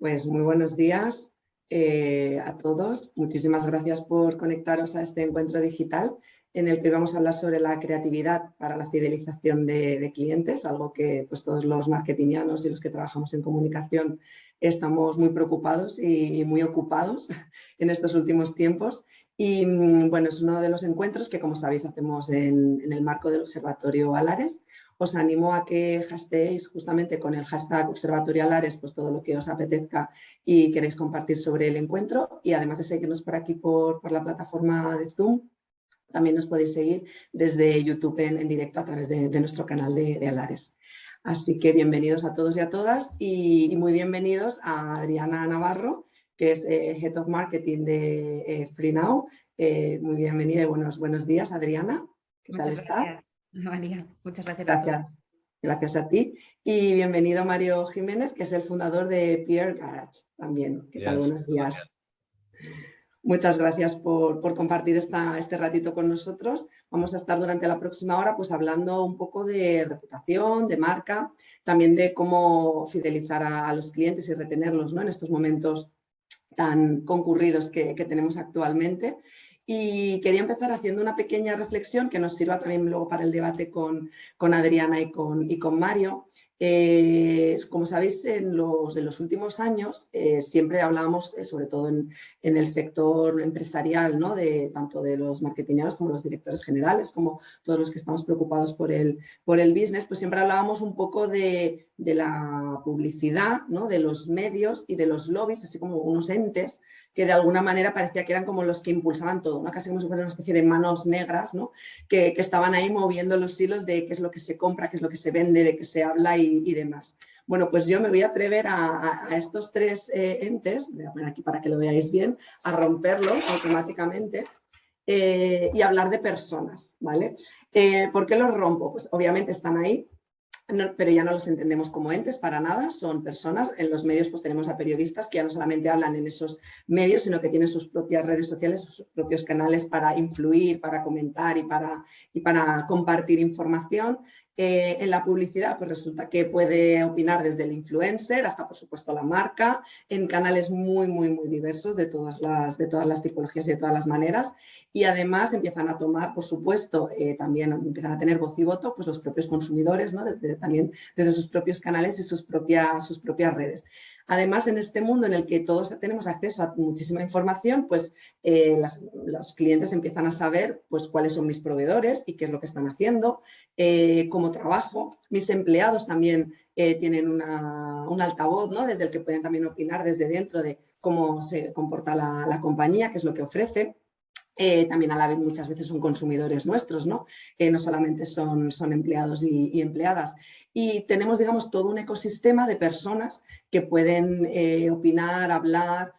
Pues muy buenos días a todos. Muchísimas gracias por conectaros a este encuentro digital en el que vamos a hablar sobre la creatividad para la fidelización de clientes, algo que pues, todos los marketingianos y los que trabajamos en comunicación estamos muy preocupados y muy ocupados en estos últimos tiempos. Y bueno, es uno de los encuentros que, como sabéis, hacemos en el marco del Observatorio Alares. Os animo a que hasteéis justamente con el hashtag Observatorio Alares pues todo lo que os apetezca y queréis compartir sobre el encuentro. Y además de seguirnos por aquí por la plataforma de Zoom, también nos podéis seguir desde YouTube en directo a través de nuestro canal de Alares. Así que bienvenidos a todos y a todas y muy bienvenidos a Adriana Navarro, que es Head of Marketing de FreeNow. Muy bienvenida y buenos días, Adriana. ¿Qué tal Muchas estás? gracias, María. Muchas gracias a todos. Gracias. Gracias a ti. Y bienvenido Mario Jiménez, que es el fundador de Pierre Garage también. ¿Qué tal? Buenos días. Muchas gracias por compartir este ratito con nosotros. Vamos a estar durante la próxima hora pues hablando un poco de reputación, de marca, también de cómo fidelizar a los clientes y retenerlos, ¿no? En estos momentos tan concurridos que tenemos actualmente. Y quería empezar haciendo una pequeña reflexión que nos sirva también luego para el debate con Adriana y con Mario. Como sabéis, en los últimos años siempre hablábamos, sobre todo en el sector empresarial, ¿no? Tanto de los marketingeros como los directores generales, como todos los que estamos preocupados por el business, pues siempre hablábamos un poco de la publicidad, ¿no? De los medios y de los lobbies, así como unos entes que de alguna manera parecía que eran como los que impulsaban todo, ¿no? Casi como si fuera una especie de manos negras, ¿no? que estaban ahí moviendo los hilos de qué es lo que se compra, qué es lo que se vende, de qué se habla y demás. Bueno, pues yo me voy a atrever a estos tres entes, voy a poner aquí para que lo veáis bien, a romperlos automáticamente y hablar de personas, ¿vale? ¿Por qué los rompo? Pues obviamente están ahí, pero ya no los entendemos como entes para nada, son personas. En los medios pues tenemos a periodistas que ya no solamente hablan en esos medios, sino que tienen sus propias redes sociales, sus propios canales para influir, para comentar y para compartir información. En la publicidad pues resulta que puede opinar desde el influencer hasta por supuesto la marca, en canales muy diversos de todas las tipologías y de todas las maneras. Y además empiezan a tomar, por supuesto, también empiezan a tener voz y voto pues los propios consumidores, ¿no? También desde sus propios canales y sus propias redes. Además, en este mundo en el que todos tenemos acceso a muchísima información, pues los clientes empiezan a saber pues, cuáles son mis proveedores y qué es lo que están haciendo, cómo trabajo. Mis empleados también tienen un altavoz, ¿no? Desde el que pueden también opinar desde dentro de cómo se comporta la compañía, qué es lo que ofrece. También a la vez muchas veces son consumidores nuestros, ¿no? No solamente son empleados y empleadas. Y tenemos, digamos, todo un ecosistema de personas que pueden opinar, hablar,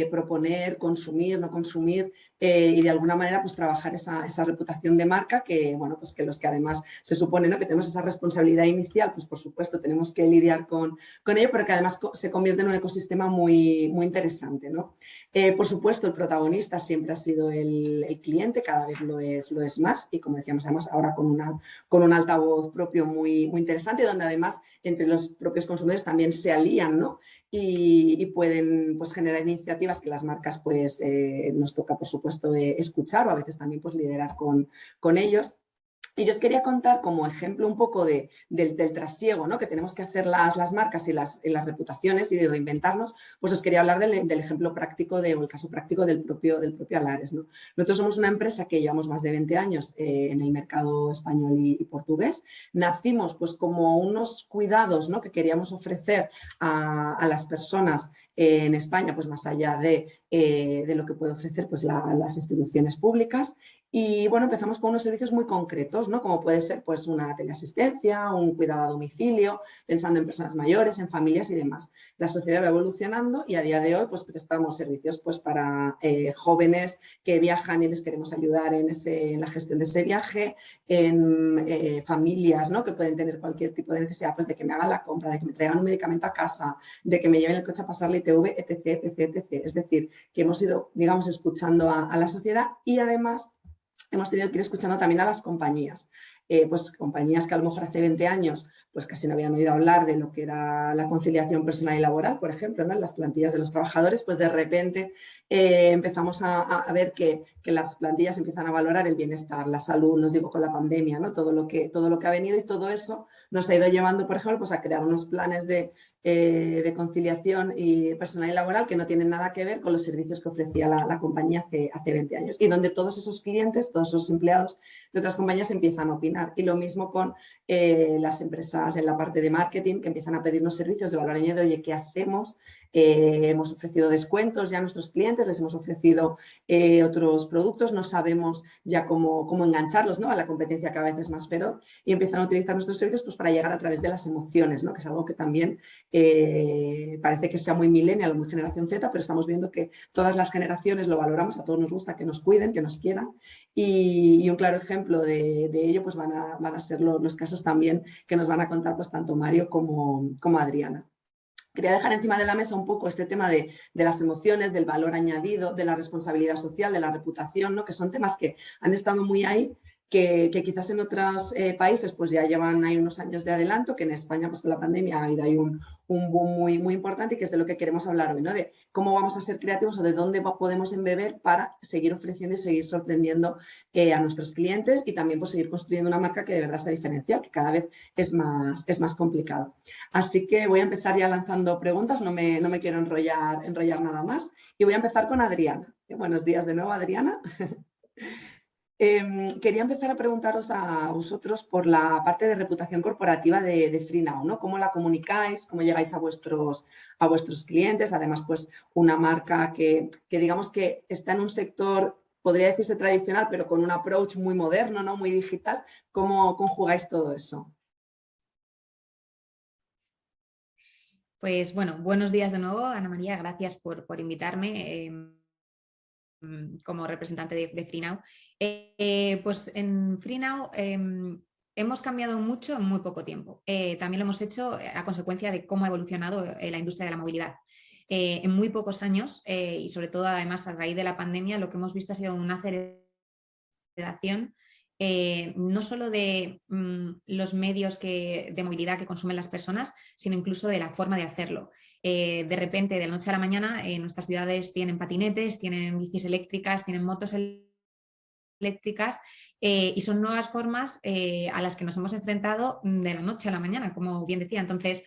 proponer, consumir, no consumir y de alguna manera pues trabajar esa reputación de marca que, bueno, pues que los que además se supone, ¿no? Que tenemos esa responsabilidad inicial, pues por supuesto tenemos que lidiar con ello, pero que además se convierte en un ecosistema muy interesante, ¿no? Por supuesto, el protagonista siempre ha sido el cliente, cada vez lo es más y como decíamos, además ahora con un altavoz propio muy interesante, donde además entre los propios consumidores también se alían, ¿no? Y pueden pues, generar iniciativas que las marcas pues, nos toca, por supuesto, escuchar o a veces también pues, liderar con ellos. Y yo os quería contar como ejemplo un poco del trasiego, ¿no? Que tenemos que hacer las marcas y las reputaciones y de reinventarnos, pues os quería hablar del ejemplo práctico o el caso práctico del propio Alares, ¿no? Nosotros somos una empresa que llevamos más de 20 años en el mercado español y portugués. Nacimos pues como unos cuidados, ¿no? Que queríamos ofrecer a las personas en España, pues más allá de lo que puede ofrecer pues, las instituciones públicas. Y bueno, empezamos con unos servicios muy concretos, ¿no? Como puede ser pues, una teleasistencia, un cuidado a domicilio, pensando en personas mayores, en familias y demás. La sociedad va evolucionando y a día de hoy pues, prestamos servicios pues, para jóvenes que viajan y les queremos ayudar en la gestión de ese viaje, en familias, ¿no? Que pueden tener cualquier tipo de necesidad pues, de que me hagan la compra, de que me traigan un medicamento a casa, de que me lleven el coche a pasar la ITV, etc. Es decir, que hemos ido, digamos, escuchando a la sociedad y además hemos tenido que ir escuchando también a las compañías. Pues compañías que a lo mejor hace 20 años pues casi no habían oído hablar de lo que era la conciliación personal y laboral, por ejemplo, ¿no? En las plantillas de los trabajadores, pues de repente empezamos a ver que las plantillas empiezan a valorar el bienestar, la salud, nos digo con la pandemia, ¿no? Todo lo que ha venido, y todo eso nos ha ido llevando, por ejemplo, pues a crear unos planes de conciliación y personal y laboral que no tienen nada que ver con los servicios que ofrecía la compañía hace 20 años, y donde todos esos clientes, todos esos empleados de otras compañías empiezan a opinar. Y lo mismo con las empresas en la parte de marketing, que empiezan a pedirnos servicios de valor añadido. Oye, ¿qué hacemos? Hemos ofrecido descuentos ya a nuestros clientes, les hemos ofrecido otros productos, no sabemos ya cómo engancharlos, ¿no? A la competencia cada vez es más feroz, y empiezan a utilizar nuestros servicios pues para llegar a través de las emociones, ¿no? Que es algo que también parece que sea muy millennial, muy generación Z, pero estamos viendo que todas las generaciones lo valoramos, a todos nos gusta que nos cuiden, que nos quieran, y un claro ejemplo de ello pues van a ser los casos también que nos van a contar pues tanto Mario como Adriana. Quería dejar encima de la mesa un poco este tema de las emociones, del valor añadido, de la responsabilidad social, de la reputación, ¿no? Que son temas que han estado muy ahí, que quizás en otros países pues ya llevan ahí unos años de adelanto, que en España pues con la pandemia ha habido ahí un boom muy, muy importante, y que es de lo que queremos hablar hoy, ¿no? De cómo vamos a ser creativos o de dónde podemos embeber para seguir ofreciendo y seguir sorprendiendo a nuestros clientes, y también pues seguir construyendo una marca que de verdad está diferencial, que cada vez es más complicado. Así que voy a empezar ya lanzando preguntas, no me quiero enrollar nada más, y voy a empezar con Adriana. Buenos días de nuevo, Adriana. Quería empezar a preguntaros a vosotros por la parte de reputación corporativa de FreeNow, ¿no? ¿Cómo la comunicáis? ¿Cómo llegáis a vuestros clientes? Además, pues una marca que digamos que está en un sector, podría decirse tradicional, pero con un approach muy moderno, ¿no? Muy digital. ¿Cómo conjugáis todo eso? Pues bueno, buenos días de nuevo, Ana María, gracias por invitarme como representante de FreeNow. Pues en FreeNow hemos cambiado mucho en muy poco tiempo. También lo hemos hecho a consecuencia de cómo ha evolucionado la industria de la movilidad. En muy pocos años, y sobre todo además a raíz de la pandemia, lo que hemos visto ha sido una aceleración no solo de los medios de movilidad que consumen las personas, sino incluso de la forma de hacerlo. De repente, de la noche a la mañana, nuestras ciudades tienen patinetes, tienen bicis eléctricas, tienen motos eléctricas, y son nuevas formas a las que nos hemos enfrentado de la noche a la mañana, como bien decía. Entonces,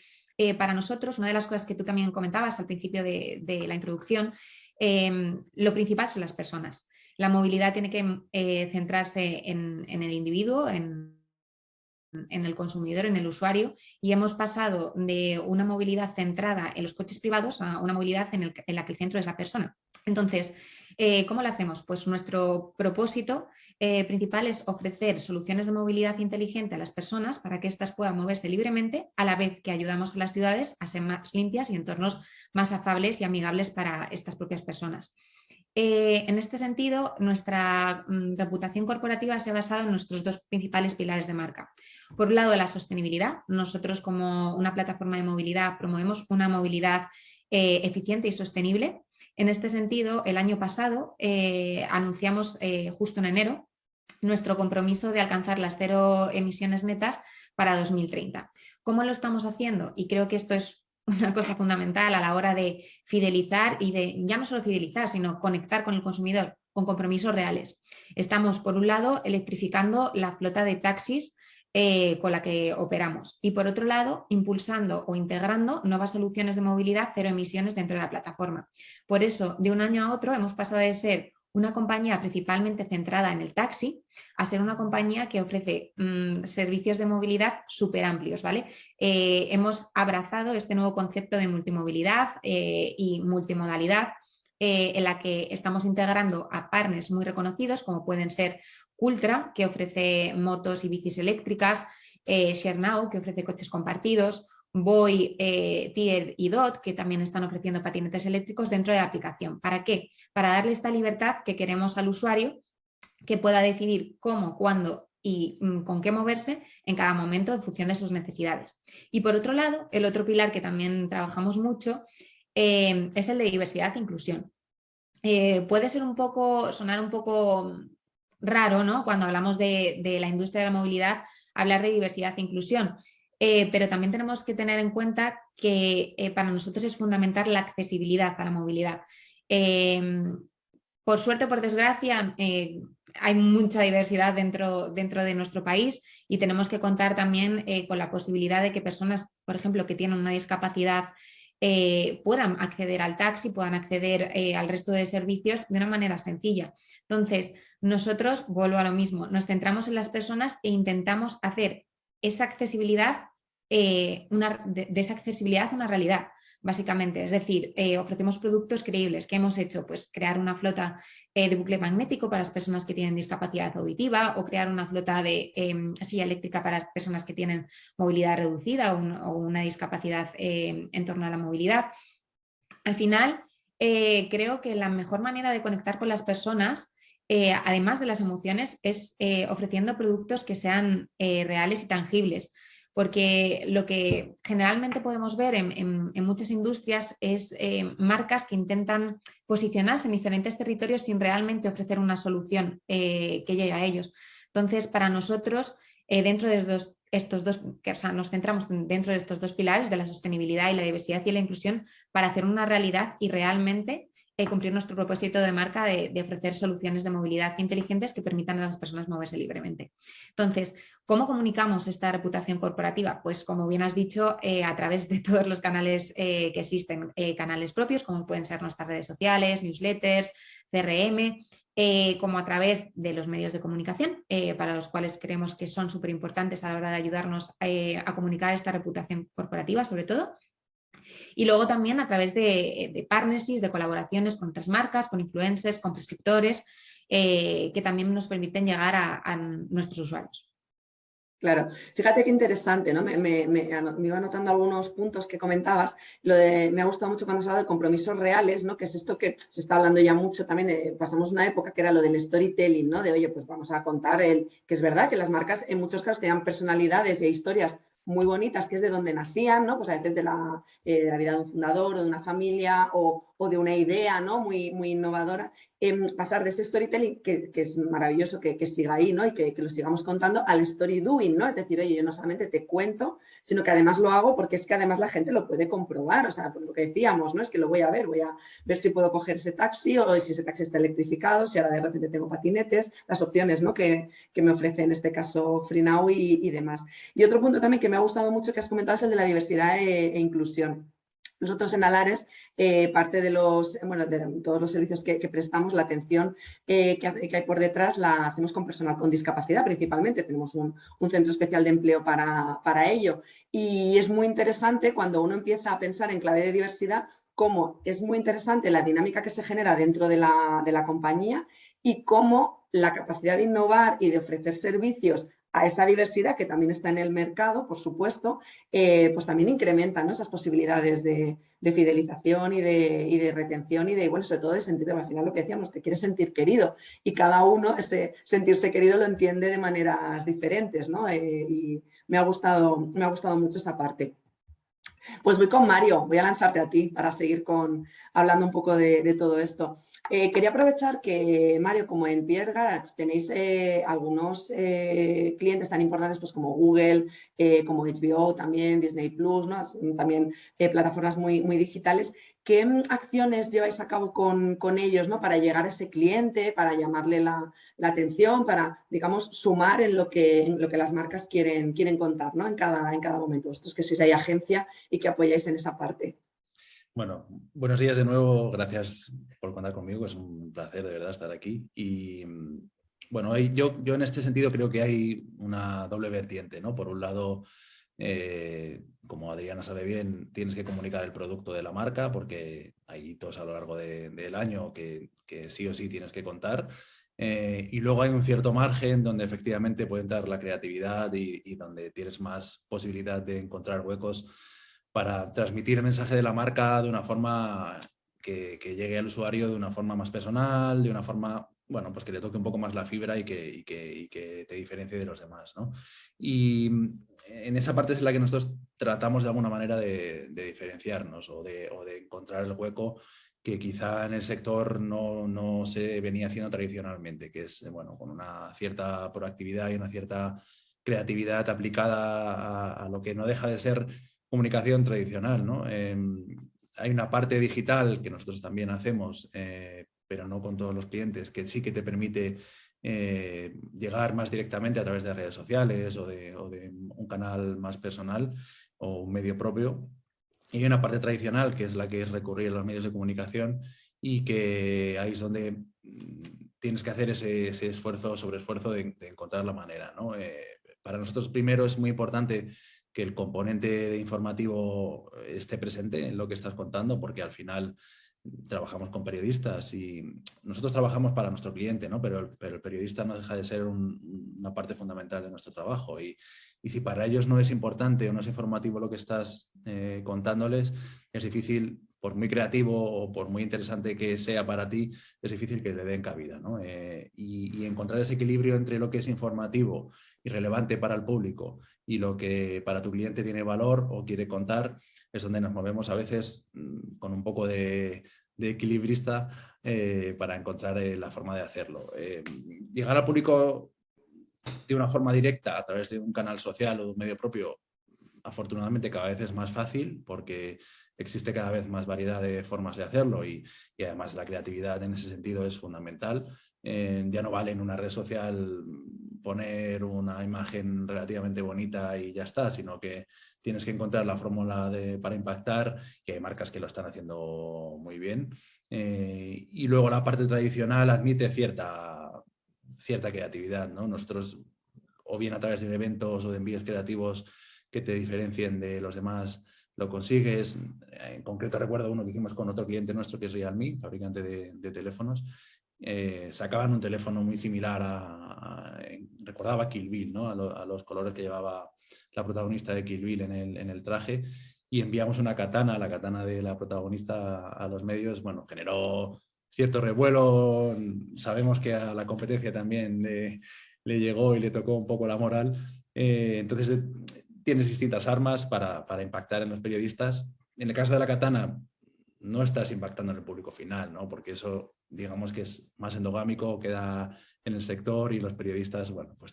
para nosotros, una de las cosas que tú también comentabas al principio de la introducción, lo principal son las personas. La movilidad tiene que centrarse en el individuo, en el consumidor, en el usuario, y hemos pasado de una movilidad centrada en los coches privados a una movilidad en la que el centro es la persona. Entonces, ¿cómo lo hacemos? Pues nuestro propósito principal es ofrecer soluciones de movilidad inteligente a las personas para que éstas puedan moverse libremente, a la vez que ayudamos a las ciudades a ser más limpias y entornos más afables y amigables para estas propias personas. En este sentido, nuestra reputación corporativa se ha basado en nuestros dos principales pilares de marca. Por un lado, la sostenibilidad. Nosotros, como una plataforma de movilidad, promovemos una movilidad eficiente y sostenible. En este sentido, el año pasado anunciamos justo en enero nuestro compromiso de alcanzar las 0 emisiones netas para 2030. ¿Cómo lo estamos haciendo? Y creo que esto es una cosa fundamental a la hora de fidelizar y de ya no solo fidelizar, sino conectar con el consumidor con compromisos reales. Estamos, por un lado, electrificando la flota de taxis con la que operamos, y por otro lado, impulsando o integrando nuevas soluciones de movilidad 0 emisiones dentro de la plataforma. Por eso, de un año a otro, hemos pasado de ser una compañía principalmente centrada en el taxi a ser una compañía que ofrece servicios de movilidad súper amplios, ¿vale? Hemos abrazado este nuevo concepto de multimovilidad y multimodalidad, en la que estamos integrando a partners muy reconocidos, como pueden ser Cultra, que ofrece motos y bicis eléctricas, ShareNow, que ofrece coches compartidos, Voy, Tier y Dot, que también están ofreciendo patinetes eléctricos dentro de la aplicación. ¿Para qué? Para darle esta libertad que queremos al usuario, que pueda decidir cómo, cuándo y con qué moverse en cada momento en función de sus necesidades. Y por otro lado, el otro pilar que también trabajamos mucho es el de diversidad e inclusión. Puede ser sonar un poco raro, ¿no? Cuando hablamos de la industria de la movilidad, hablar de diversidad e inclusión. Pero también tenemos que tener en cuenta que para nosotros es fundamental la accesibilidad a la movilidad. Por suerte o por desgracia, hay mucha diversidad dentro de nuestro país y tenemos que contar también con la posibilidad de que personas, por ejemplo, que tienen una discapacidad, puedan acceder al taxi, puedan acceder al resto de servicios de una manera sencilla. Entonces, nosotros, vuelvo a lo mismo, nos centramos en las personas e intentamos hacer esa accesibilidad, de esa accesibilidad una realidad. Básicamente, es decir, ofrecemos productos creíbles. ¿Qué hemos hecho? Pues crear una flota de bucle magnético para las personas que tienen discapacidad auditiva, o crear una flota de silla eléctrica para las personas que tienen movilidad reducida o una discapacidad en torno a la movilidad. Al final, creo que la mejor manera de conectar con las personas, además de las emociones, es ofreciendo productos que sean reales y tangibles. Porque lo que generalmente podemos ver en muchas industrias es marcas que intentan posicionarse en diferentes territorios sin realmente ofrecer una solución que llegue a ellos. Entonces, para nosotros, dentro de estos dos, o sea, nos centramos dentro de estos dos pilares de la sostenibilidad y la diversidad y la inclusión para hacer una realidad y realmente cumplir nuestro propósito de marca de ofrecer soluciones de movilidad inteligentes que permitan a las personas moverse libremente. Entonces, ¿cómo comunicamos esta reputación corporativa? Pues como bien has dicho, a través de todos los canales que existen, canales propios como pueden ser nuestras redes sociales, newsletters, CRM, como a través de los medios de comunicación, para los cuales creemos que son súper importantes a la hora de ayudarnos a comunicar esta reputación corporativa sobre todo. Y luego también a través de partnerships, de colaboraciones con otras marcas, con influencers, con prescriptores, que también nos permiten llegar a nuestros usuarios. Claro, fíjate qué interesante, ¿no? Me iba anotando algunos puntos que comentabas. Me ha gustado mucho cuando has hablado de compromisos reales, ¿no? Que es esto que se está hablando ya mucho también. Pasamos una época que era lo del storytelling, ¿no? De, oye, pues vamos a contar que es verdad que las marcas en muchos casos tenían personalidades e historias muy bonitas, que es de donde nacían, ¿no? Pues a veces de la vida de un fundador o de una familia o de una idea, ¿no? Muy innovadora. Pasar de ese storytelling, que es maravilloso que siga ahí, ¿no? Y que lo sigamos contando, al story doing, ¿no? Es decir, oye, yo no solamente te cuento, sino que además lo hago porque es que además la gente lo puede comprobar, o sea, por lo que decíamos, ¿no? Es que lo voy a ver si puedo coger ese taxi o si ese taxi está electrificado, si ahora de repente tengo patinetes, las opciones, ¿no? Que me ofrece en este caso FreeNow y demás. Y otro punto también que me ha gustado mucho que has comentado es el de la diversidad e inclusión. Nosotros en Alares, parte de todos los servicios que prestamos, la atención que hay por detrás la hacemos con personal con discapacidad principalmente. Tenemos un centro especial de empleo para ello. Y es muy interesante cuando uno empieza a pensar en clave de diversidad, cómo es muy interesante la dinámica que se genera dentro de la compañía y cómo la capacidad de innovar y de ofrecer servicios a esa diversidad que también está en el mercado, por supuesto, pues también incrementan, ¿no? Esas posibilidades de fidelización y de retención y bueno, sobre todo de sentir, al final lo que decíamos, te quieres sentir querido y cada uno ese sentirse querido lo entiende de maneras diferentes, ¿no? Y me ha gustado mucho esa parte. Pues voy con Mario, voy a lanzarte a ti para seguir hablando un poco de todo esto. Quería aprovechar que, Mario, como en Pierre Garage tenéis algunos clientes tan importantes pues, como Google, como HBO, también Disney Plus, ¿no? También plataformas muy digitales. ¿Qué acciones lleváis a cabo con ellos, ¿no? Para llegar a ese cliente, para llamarle la atención, para, digamos, sumar en lo que las marcas quieren contar, ¿no? En cada momento. Vosotros que sois ahí agencia y que apoyáis en esa parte. Bueno, buenos días de nuevo. Gracias por contar conmigo. Es un placer de verdad estar aquí. Y bueno, yo en este sentido creo que hay una doble vertiente, ¿no? Por un lado, como Adriana sabe bien, tienes que comunicar el producto de la marca porque hay hitos a lo largo del año que sí o sí tienes que contar. Y luego hay un cierto margen donde efectivamente puede entrar la creatividad y donde tienes más posibilidad de encontrar huecos para transmitir el mensaje de la marca de una forma que llegue al usuario de una forma más personal, de una forma, bueno, pues que le toque un poco más la fibra y que te diferencie de los demás, ¿no? Y en esa parte es la que nosotros tratamos de alguna manera de diferenciarnos o de encontrar el hueco que quizá en el sector no se venía haciendo tradicionalmente, que es, bueno, con una cierta proactividad y una cierta creatividad aplicada a lo que no deja de ser comunicación tradicional, ¿no? Hay una parte digital que nosotros también hacemos, pero no con todos los clientes, que sí que te permite llegar más directamente a través de redes sociales o de un canal más personal o un medio propio. Y hay una parte tradicional, que es la que es recurrir a los medios de comunicación, y que ahí es donde tienes que hacer ese esfuerzo sobre esfuerzo de encontrar la manera, ¿no? Para nosotros primero es muy importante que el componente de informativo esté presente en lo que estás contando, porque al final trabajamos con periodistas y nosotros trabajamos para nuestro cliente, ¿no? Pero el periodista no deja de ser una parte fundamental de nuestro trabajo y si para ellos no es importante o no es informativo lo que estás contándoles, es difícil, por muy creativo o por muy interesante que sea para ti, es difícil que le den cabida, ¿no? Y encontrar ese equilibrio entre lo que es informativo y relevante para el público y lo que para tu cliente tiene valor o quiere contar, es donde nos movemos a veces con un poco de equilibrista para encontrar la forma de hacerlo. Llegar al público de una forma directa a través de un canal social o de un medio propio, afortunadamente cada vez es más fácil porque existe cada vez más variedad de formas de hacerlo y además la creatividad en ese sentido es fundamental. Ya no vale en una red social poner una imagen relativamente bonita y ya está, sino que tienes que encontrar la fórmula para impactar, y hay marcas que lo están haciendo muy bien. Y luego la parte tradicional admite cierta creatividad, ¿no? Nosotros, o bien a través de eventos o de envíos creativos que te diferencien de los demás, lo consigues. En concreto recuerdo uno que hicimos con otro cliente nuestro que es Realme, fabricante de teléfonos. Sacaban un teléfono muy similar recordaba a Kill Bill, ¿no? A los colores que llevaba la protagonista de Kill Bill en el traje, y enviamos una katana, la katana de la protagonista, a los medios. Bueno, generó cierto revuelo. Sabemos que a la competencia también le llegó y le tocó un poco la moral. Entonces tienes distintas armas para impactar en los periodistas. En el caso de la katana, no estás impactando en el público final, ¿no? Porque eso, digamos que es más endogámico, queda en el sector, y los periodistas, bueno, pues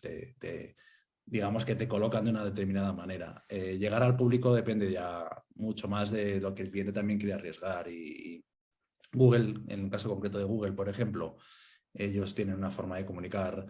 digamos que te colocan de una determinada manera. Llegar al público depende ya mucho más de lo que el cliente también quiere arriesgar, y Google, en el caso concreto de Google, por ejemplo, ellos tienen una forma de comunicar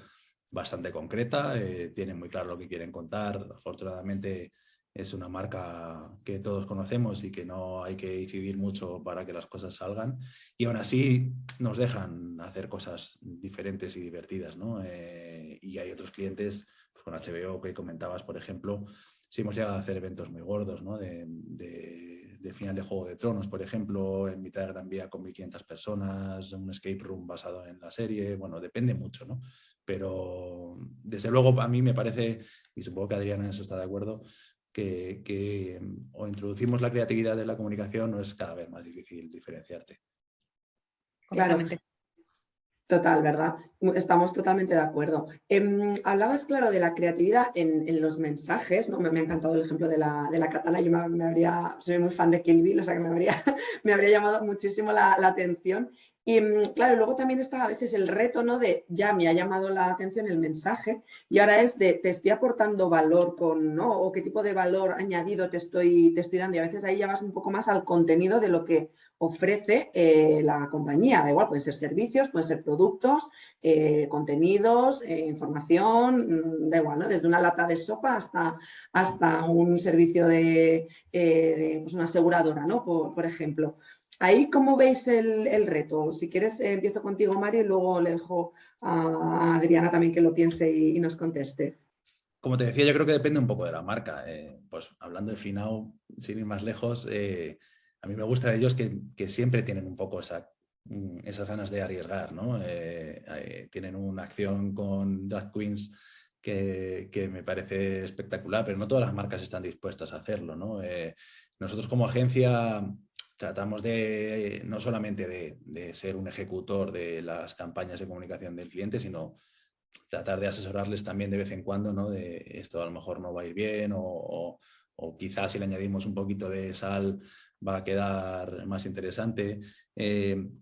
bastante concreta, tienen muy claro lo que quieren contar. Afortunadamente es una marca que todos conocemos y que no hay que incidir mucho para que las cosas salgan, y aún así nos dejan hacer cosas diferentes y divertidas, ¿no? Y hay otros clientes, pues con HBO que comentabas, por ejemplo, sí hemos llegado a hacer eventos muy gordos, ¿no? De final de Juego de Tronos, por ejemplo, en mitad de Gran Vía con 1.500 personas, un escape room basado en la serie. Bueno, depende mucho, ¿no? Pero desde luego a mí me parece, y supongo que Adriana en eso está de acuerdo, que o introducimos la creatividad en la comunicación o es cada vez más difícil diferenciarte. Claro, total, ¿verdad? Estamos totalmente de acuerdo. Hablabas, claro, de la creatividad en los mensajes, ¿no? Me ha encantado el ejemplo de la katana. Yo soy muy fan de Kill Bill, o sea que me habría llamado muchísimo la atención. Y claro, luego también está a veces el reto, ¿no? De ya me ha llamado la atención el mensaje y ahora es de te estoy aportando valor ¿no? O qué tipo de valor añadido te estoy dando, y a veces ahí ya vas un poco más al contenido de lo que ofrece la compañía. Da igual, pueden ser servicios, pueden ser productos, contenidos, información, da igual, ¿no? Desde una lata de sopa hasta un servicio de pues una aseguradora, ¿no? Por ejemplo. Ahí, ¿cómo veis el reto? Si quieres, empiezo contigo, Mario, y luego le dejo a Adriana también que lo piense y nos conteste. Como te decía, yo creo que depende un poco de la marca. Pues hablando de Freenow, sin ir más lejos, a mí me gusta de ellos que siempre tienen un poco esas ganas de arriesgar, ¿no? Tienen una acción con drag queens que me parece espectacular, pero no todas las marcas están dispuestas a hacerlo, ¿no? Nosotros como agencia tratamos no solamente de ser un ejecutor de las campañas de comunicación del cliente, sino tratar de asesorarles también de vez en cuando, ¿no? De esto a lo mejor no va a ir bien, o quizás si le añadimos un poquito de sal va a quedar más interesante.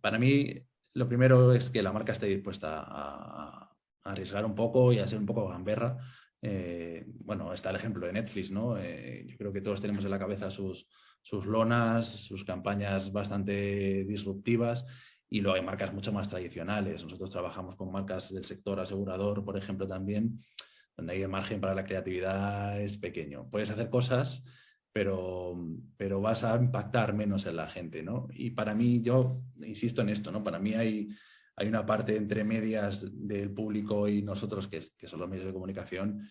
Para mí, lo primero es que la marca esté dispuesta a arriesgar un poco y a ser un poco gamberra. Bueno, está el ejemplo de Netflix, ¿no? Yo creo que todos tenemos en la cabeza sus lonas, sus campañas bastante disruptivas, y luego hay marcas mucho más tradicionales. Nosotros trabajamos con marcas del sector asegurador, por ejemplo, también, donde ahí el margen para la creatividad es pequeño. Puedes hacer cosas, pero vas a impactar menos en la gente, ¿no? Y para mí, yo insisto en esto, ¿no? Para mí hay una parte entre medias del público y nosotros, que son los medios de comunicación,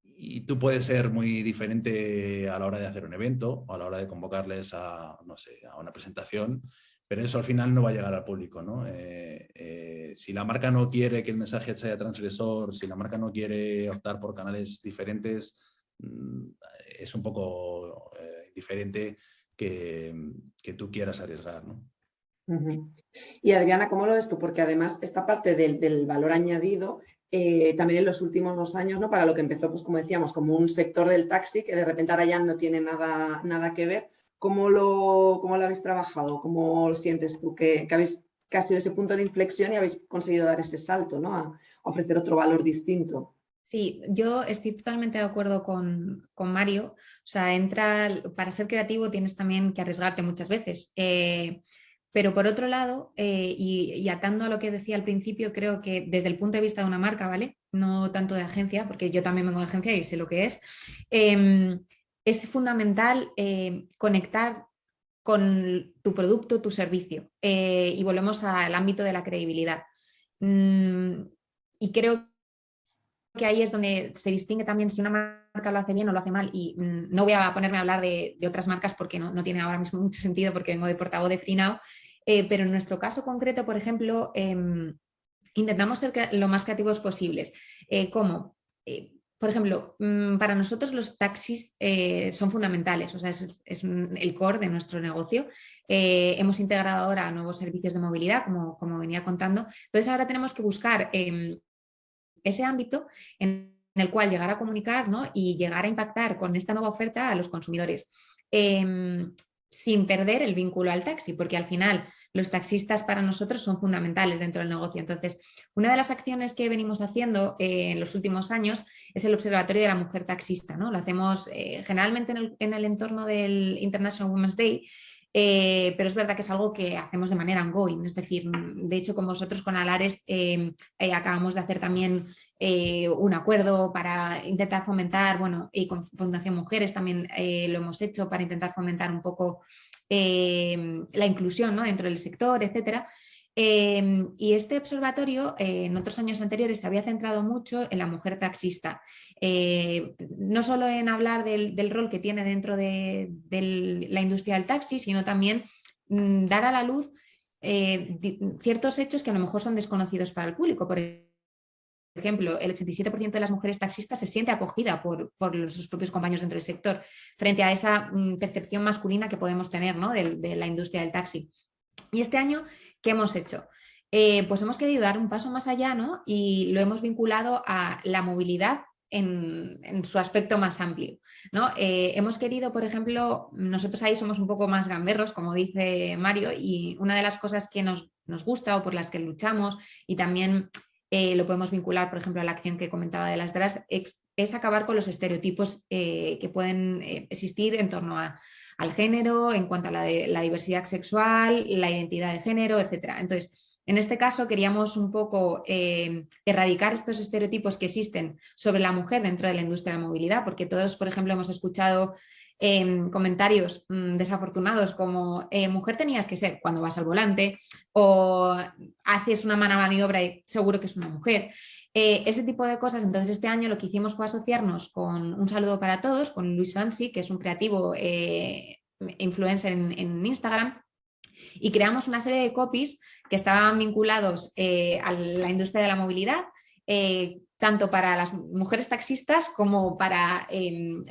y tú puedes ser muy diferente a la hora de hacer un evento o a la hora de convocarles a, no sé, a una presentación, pero eso al final no va a llegar al público, ¿no? Si la marca no quiere que el mensaje sea transgresor, si la marca no quiere optar por canales diferentes, es un poco diferente que tú quieras arriesgar, ¿no? Y Adriana, ¿cómo lo ves tú? Porque además esta parte del valor añadido, también en los últimos 2 años, ¿no? Para lo que empezó, pues como decíamos, como un sector del taxi, que de repente ahora ya no tiene nada que ver. ¿Cómo lo habéis trabajado? ¿Cómo lo sientes tú? Que ha sido ese punto de inflexión y habéis conseguido dar ese salto, ¿no? A ofrecer otro valor distinto. Sí, yo estoy totalmente de acuerdo con Mario. O sea, para ser creativo tienes también que arriesgarte muchas veces. Pero por otro lado, y atando a lo que decía al principio, creo que desde el punto de vista de una marca, ¿vale? No tanto de agencia, porque yo también vengo de agencia y sé lo que es fundamental conectar con tu producto, tu servicio. Y volvemos al ámbito de la credibilidad. Y creo que ahí es donde se distingue también si una marca lo hace bien o lo hace mal, y no voy a ponerme a hablar de otras marcas porque no tiene ahora mismo mucho sentido, porque vengo de portavoz de Freenow, pero en nuestro caso concreto, por ejemplo, intentamos ser lo más creativos posibles. ¿Cómo? Por ejemplo, para nosotros los taxis son fundamentales, o sea, es el core de nuestro negocio. Hemos integrado ahora nuevos servicios de movilidad, como venía contando. Entonces ahora tenemos que buscar ese ámbito en el cual llegar a comunicar, ¿no? Y llegar a impactar con esta nueva oferta a los consumidores, sin perder el vínculo al taxi, porque al final los taxistas para nosotros son fundamentales dentro del negocio. Entonces, una de las acciones que venimos haciendo en los últimos años es el Observatorio de la Mujer Taxista, ¿no? Lo hacemos generalmente en el entorno del International Women's Day. Pero es verdad que es algo que hacemos de manera ongoing, es decir, de hecho con vosotros, con Alares, acabamos de hacer también un acuerdo para intentar fomentar, bueno, y con Fundación Mujeres también lo hemos hecho para intentar fomentar un poco la inclusión, ¿no? Dentro del sector, etcétera. Y este observatorio en otros años anteriores se había centrado mucho en la mujer taxista, no solo en hablar del rol que tiene dentro de la industria del taxi, sino también dar a la luz ciertos hechos que a lo mejor son desconocidos para el público. Por ejemplo, el 87% de las mujeres taxistas se siente acogida por sus propios compañeros dentro del sector, frente a esa percepción masculina que podemos tener, ¿no? de la industria del taxi. Y este año, ¿qué hemos hecho? Pues hemos querido dar un paso más allá, ¿no? Y lo hemos vinculado a la movilidad en su aspecto más amplio, ¿no? Hemos querido, por ejemplo, nosotros ahí somos un poco más gamberros, como dice Mario, y una de las cosas que nos gusta o por las que luchamos, y también lo podemos vincular, por ejemplo, a la acción que comentaba de las drags, es acabar con los estereotipos que pueden existir en torno al género, en cuanto a la diversidad sexual, la identidad de género, etc. Entonces, en este caso queríamos un poco erradicar estos estereotipos que existen sobre la mujer dentro de la industria de la movilidad, porque todos, por ejemplo, hemos escuchado comentarios desafortunados como mujer tenías que ser cuando vas al volante, o haces una mala maniobra y seguro que es una mujer. Ese tipo de cosas. Entonces este año lo que hicimos fue asociarnos con Un Saludo para Todos, con Luis Ansi, que es un creativo influencer en Instagram, y creamos una serie de copies que estaban vinculados a la industria de la movilidad, tanto para las mujeres taxistas como para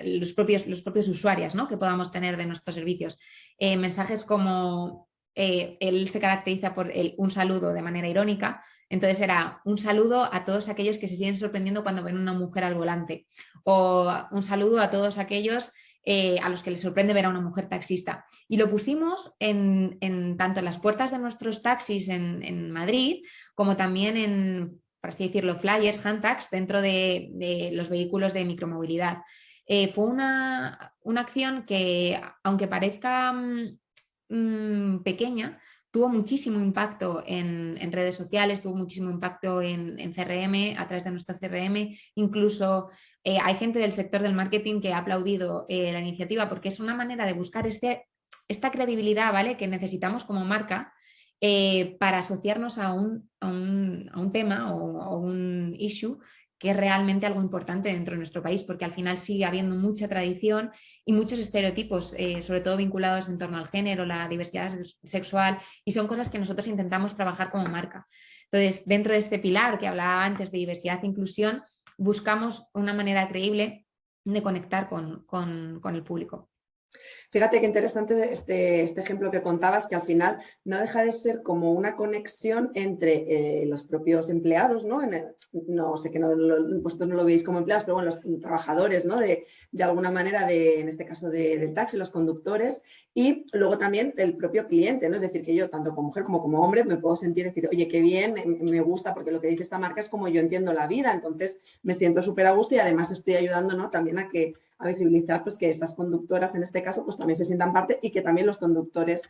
los propios usuarios, ¿no? que podamos tener de nuestros servicios. Mensajes como él se caracteriza por un saludo de manera irónica, entonces era un saludo a todos aquellos que se siguen sorprendiendo cuando ven una mujer al volante, o un saludo a todos aquellos a los que les sorprende ver a una mujer taxista. Y lo pusimos tanto en las puertas de nuestros taxis en Madrid, como también en, por así decirlo, flyers, handtags dentro de los vehículos de micromovilidad. Fue una acción que, aunque parezca pequeña, tuvo muchísimo impacto en redes sociales, tuvo muchísimo impacto en CRM, a través de nuestro CRM. Incluso hay gente del sector del marketing que ha aplaudido la iniciativa, porque es una manera de buscar esta credibilidad, ¿vale?, que necesitamos como marca para asociarnos a un tema o a un issue que es realmente algo importante dentro de nuestro país, porque al final sigue habiendo mucha tradición y muchos estereotipos, sobre todo vinculados en torno al género, la diversidad sexual, y son cosas que nosotros intentamos trabajar como marca. Entonces, dentro de este pilar que hablaba antes de diversidad e inclusión, buscamos una manera creíble de conectar con el público. Fíjate qué interesante este ejemplo que contabas, que al final no deja de ser como una conexión entre los propios empleados, ¿no? No sé que vosotros no lo veis como empleados, pero bueno, los trabajadores, ¿no? De alguna manera, en este caso del taxi, los conductores, y luego también el propio cliente, ¿no? Es decir, que yo, tanto como mujer como hombre, me puedo sentir decir, oye, qué bien, me gusta, porque lo que dice esta marca es como yo entiendo la vida, entonces me siento súper a gusto y además estoy ayudando, ¿no?, también a visibilizar pues, que esas conductoras, en este caso, pues también se sientan parte, y que también los conductores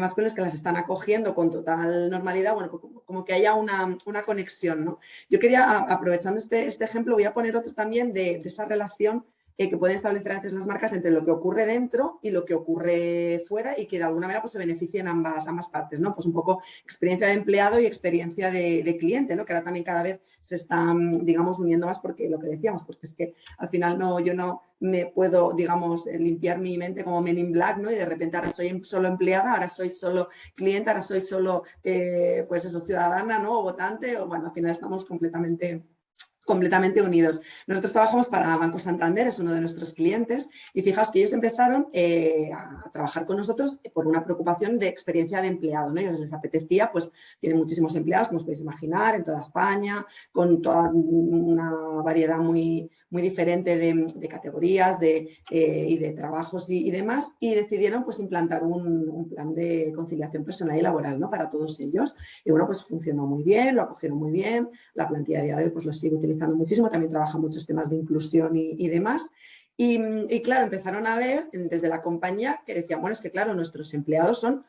masculinos que las están acogiendo con total normalidad, bueno, pues como que haya una conexión, ¿no? Yo quería, aprovechando este ejemplo, voy a poner otro también de esa relación que pueden establecer a veces las marcas entre lo que ocurre dentro y lo que ocurre fuera, y que de alguna manera pues, se beneficien ambas partes, ¿no? Pues un poco experiencia de empleado y experiencia de cliente, ¿no? Que ahora también cada vez se están, digamos, uniendo más, porque lo que decíamos, porque es que al final yo no me puedo, digamos, limpiar mi mente como Men in Black, ¿no? Y de repente ahora soy solo empleada, ahora soy solo cliente, ahora soy solo, pues eso, ciudadana, ¿no? O votante, o bueno, al final estamos completamente unidos. Nosotros trabajamos para Banco Santander, es uno de nuestros clientes, y fijaos que ellos empezaron a trabajar con nosotros por una preocupación de experiencia de empleado, ¿no? A ellos les apetecía, pues tienen muchísimos empleados, como os podéis imaginar, en toda España, con toda una variedad muy diferente de categorías y de trabajos y demás, y decidieron pues implantar un plan de conciliación personal y laboral, ¿no?, para todos ellos. Y bueno, pues funcionó muy bien, lo acogieron muy bien, la plantilla a día de hoy pues lo sigue utilizando muchísimo, también trabaja muchos temas de inclusión y demás. Y claro, empezaron a ver desde la compañía que decían, bueno, es que claro, nuestros empleados son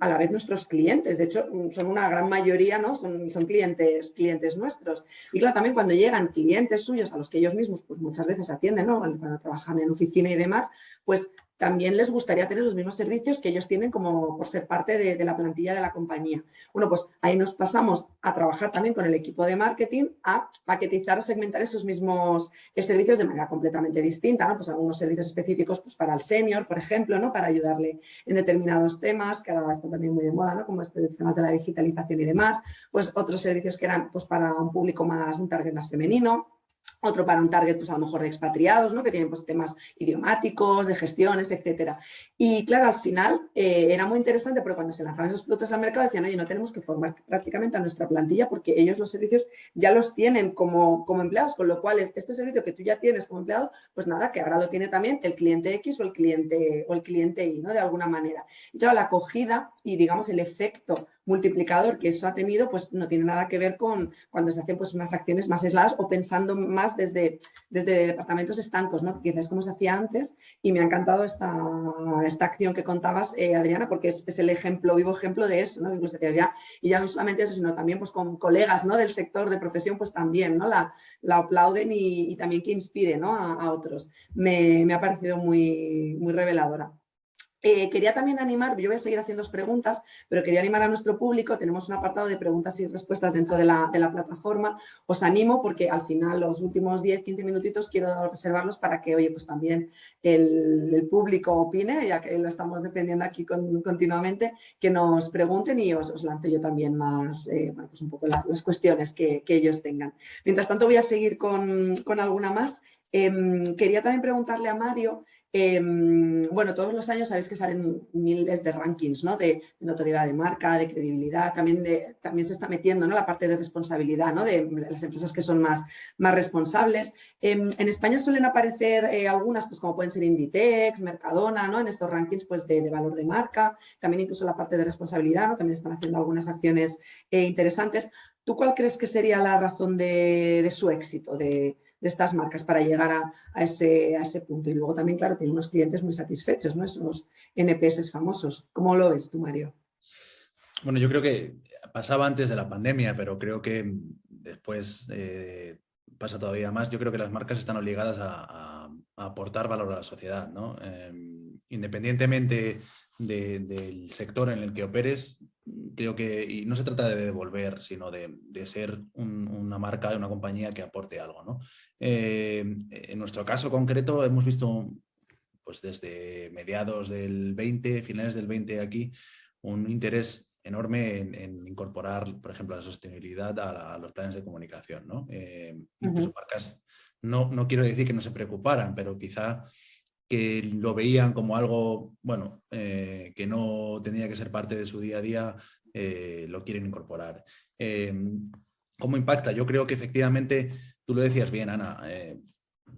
a la vez nuestros clientes, de hecho son una gran mayoría, ¿no? Son clientes nuestros. Y claro, también cuando llegan clientes suyos a los que ellos mismos pues muchas veces atienden, ¿no?, cuando trabajan en oficina y demás, pues también les gustaría tener los mismos servicios que ellos tienen como por ser parte de la plantilla de la compañía. Bueno, pues ahí nos pasamos a trabajar también con el equipo de marketing a paquetizar o segmentar esos mismos servicios de manera completamente distinta, ¿no? Pues algunos servicios específicos pues para el senior, por ejemplo, ¿no?, para ayudarle en determinados temas, que ahora está también muy de moda, ¿no?, como temas de la digitalización y demás, pues otros servicios que eran pues para un público un target más femenino, otro para un target, pues a lo mejor de expatriados, ¿no?, que tienen pues temas idiomáticos, de gestiones, etcétera. Y claro, al final era muy interesante, porque cuando se lanzaban esos productos al mercado decían, oye, no tenemos que formar prácticamente a nuestra plantilla porque ellos los servicios ya los tienen como empleados, con lo cual este servicio que tú ya tienes como empleado, pues nada, que ahora lo tiene también el cliente X o el cliente Y, ¿no?, de alguna manera. Y claro, la acogida y, digamos, el efecto multiplicador que eso ha tenido, pues no tiene nada que ver con cuando se hacen pues unas acciones más aisladas o pensando más desde departamentos estancos, ¿no?, que quizás es como se hacía antes. Y me ha encantado esta acción que contabas, Adriana, porque es el vivo ejemplo de eso, ¿no? Incluso que ya no solamente eso, sino también pues con colegas, ¿no?, del sector de profesión, pues también, ¿no?, la aplauden y también que inspire, ¿no?, a otros. Me ha parecido muy reveladora. Quería también animar, yo voy a seguir haciendo preguntas, pero quería animar a nuestro público. Tenemos un apartado de preguntas y respuestas dentro de la plataforma. Os animo porque al final los últimos 10-15 minutitos quiero reservarlos para que, oye, pues también el público opine, ya que lo estamos defendiendo aquí continuamente, que nos pregunten y os lanzo yo también más, bueno, pues un poco las cuestiones que ellos tengan. Mientras tanto voy a seguir con alguna más. Quería también preguntarle a Mario, Bueno, todos los años sabéis que salen miles de rankings, ¿no? De notoriedad de marca, de credibilidad, también se está metiendo, ¿no? La parte de responsabilidad, ¿no? De las empresas que son más responsables. En España suelen aparecer algunas, pues como pueden ser Inditex, Mercadona, ¿no? En estos rankings pues, de valor de marca, también incluso la parte de responsabilidad, ¿no? También están haciendo algunas acciones interesantes. ¿Tú cuál crees que sería la razón de su éxito, de estas marcas para llegar a ese punto? Y luego también, claro, tiene unos clientes muy satisfechos, ¿no? Esos NPS famosos. ¿Cómo lo ves tú, Mario? Bueno, yo creo que pasaba antes de la pandemia, pero creo que después pasa todavía más. Yo creo que las marcas están obligadas a aportar valor a la sociedad, ¿no? Independientemente del sector en el que operes, creo que, y no se trata de devolver, sino de ser una marca, una compañía que aporte algo, ¿no? En nuestro caso concreto hemos visto, pues desde mediados del 20, finales del 20 aquí, un interés enorme en incorporar, por ejemplo, la sostenibilidad a los planes de comunicación, ¿no? Incluso marcas, no quiero decir que no se preocuparan, pero quizá que lo veían como algo, bueno, que no tenía que ser parte de su día a día, lo quieren incorporar. ¿Cómo impacta? Yo creo que efectivamente, tú lo decías bien, Ana,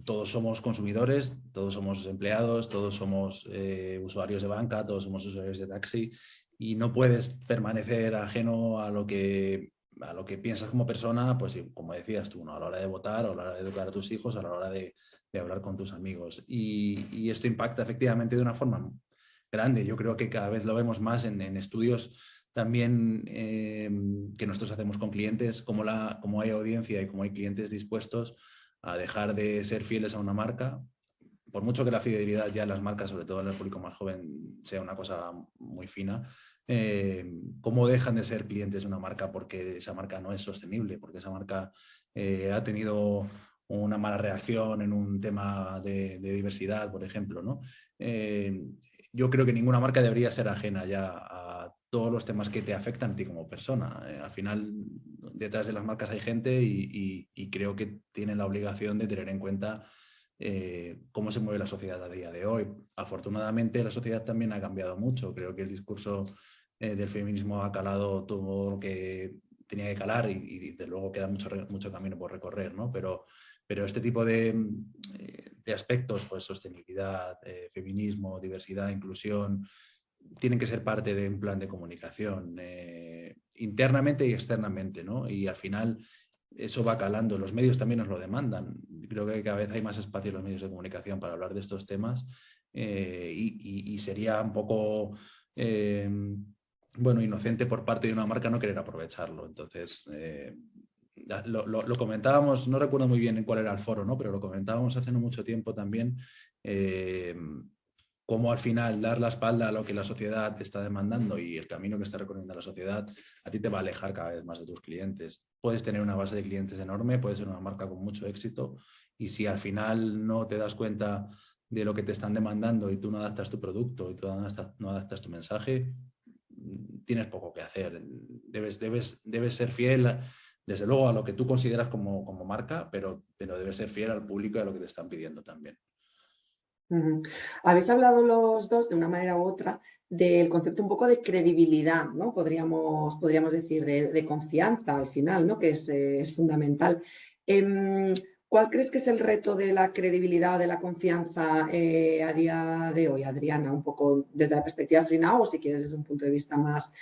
todos somos consumidores, todos somos empleados, todos somos usuarios de banca, todos somos usuarios de taxi, y no puedes permanecer ajeno a lo que piensas como persona, pues como decías tú, ¿no? A la hora de votar, a la hora de educar a tus hijos, a la hora de hablar con tus amigos. Y esto impacta efectivamente de una forma grande. Yo creo que cada vez lo vemos más en estudios también que nosotros hacemos con clientes, como hay audiencia y como hay clientes dispuestos a dejar de ser fieles a una marca, por mucho que la fidelidad ya en las marcas, sobre todo en el público más joven, sea una cosa muy fina, cómo dejan de ser clientes de una marca porque esa marca no es sostenible, porque esa marca ha tenido una mala reacción en un tema de diversidad, por ejemplo, ¿no? Yo creo que ninguna marca debería ser ajena ya a todos los temas que te afectan a ti como persona. Al final, detrás de las marcas hay gente y creo que tienen la obligación de tener en cuenta cómo se mueve la sociedad a día de hoy. Afortunadamente, la sociedad también ha cambiado mucho. Creo que el discurso del feminismo ha calado todo lo que tenía que calar y desde luego queda mucho camino por recorrer, ¿no? Pero este tipo de aspectos, pues sostenibilidad, feminismo, diversidad, inclusión, tienen que ser parte de un plan de comunicación internamente y externamente, ¿no? Y al final eso va calando. Los medios también nos lo demandan. Creo que cada vez hay más espacio en los medios de comunicación para hablar de estos temas y sería un poco bueno, inocente por parte de una marca no querer aprovecharlo. Entonces, lo comentábamos, no recuerdo muy bien en cuál era el foro, ¿no? Pero lo comentábamos hace no mucho tiempo también, cómo al final dar la espalda a lo que la sociedad te está demandando y el camino que está recorriendo la sociedad a ti te va a alejar cada vez más de tus clientes. Puedes tener una base de clientes enorme, puedes ser una marca con mucho éxito y si al final no te das cuenta de lo que te están demandando y tú no adaptas tu producto y tú no adaptas tu mensaje, tienes poco que hacer. Debes ser fiel, desde luego, a lo que tú consideras como marca, pero debes ser fiel al público y a lo que te están pidiendo también. Habéis hablado los dos de una manera u otra del concepto un poco de credibilidad, ¿no? Podríamos decir de confianza al final, ¿no? Que es fundamental. ¿Cuál crees que es el reto de la credibilidad o de la confianza a día de hoy, Adriana? Un poco desde la perspectiva FreeNow o si quieres desde un punto de vista más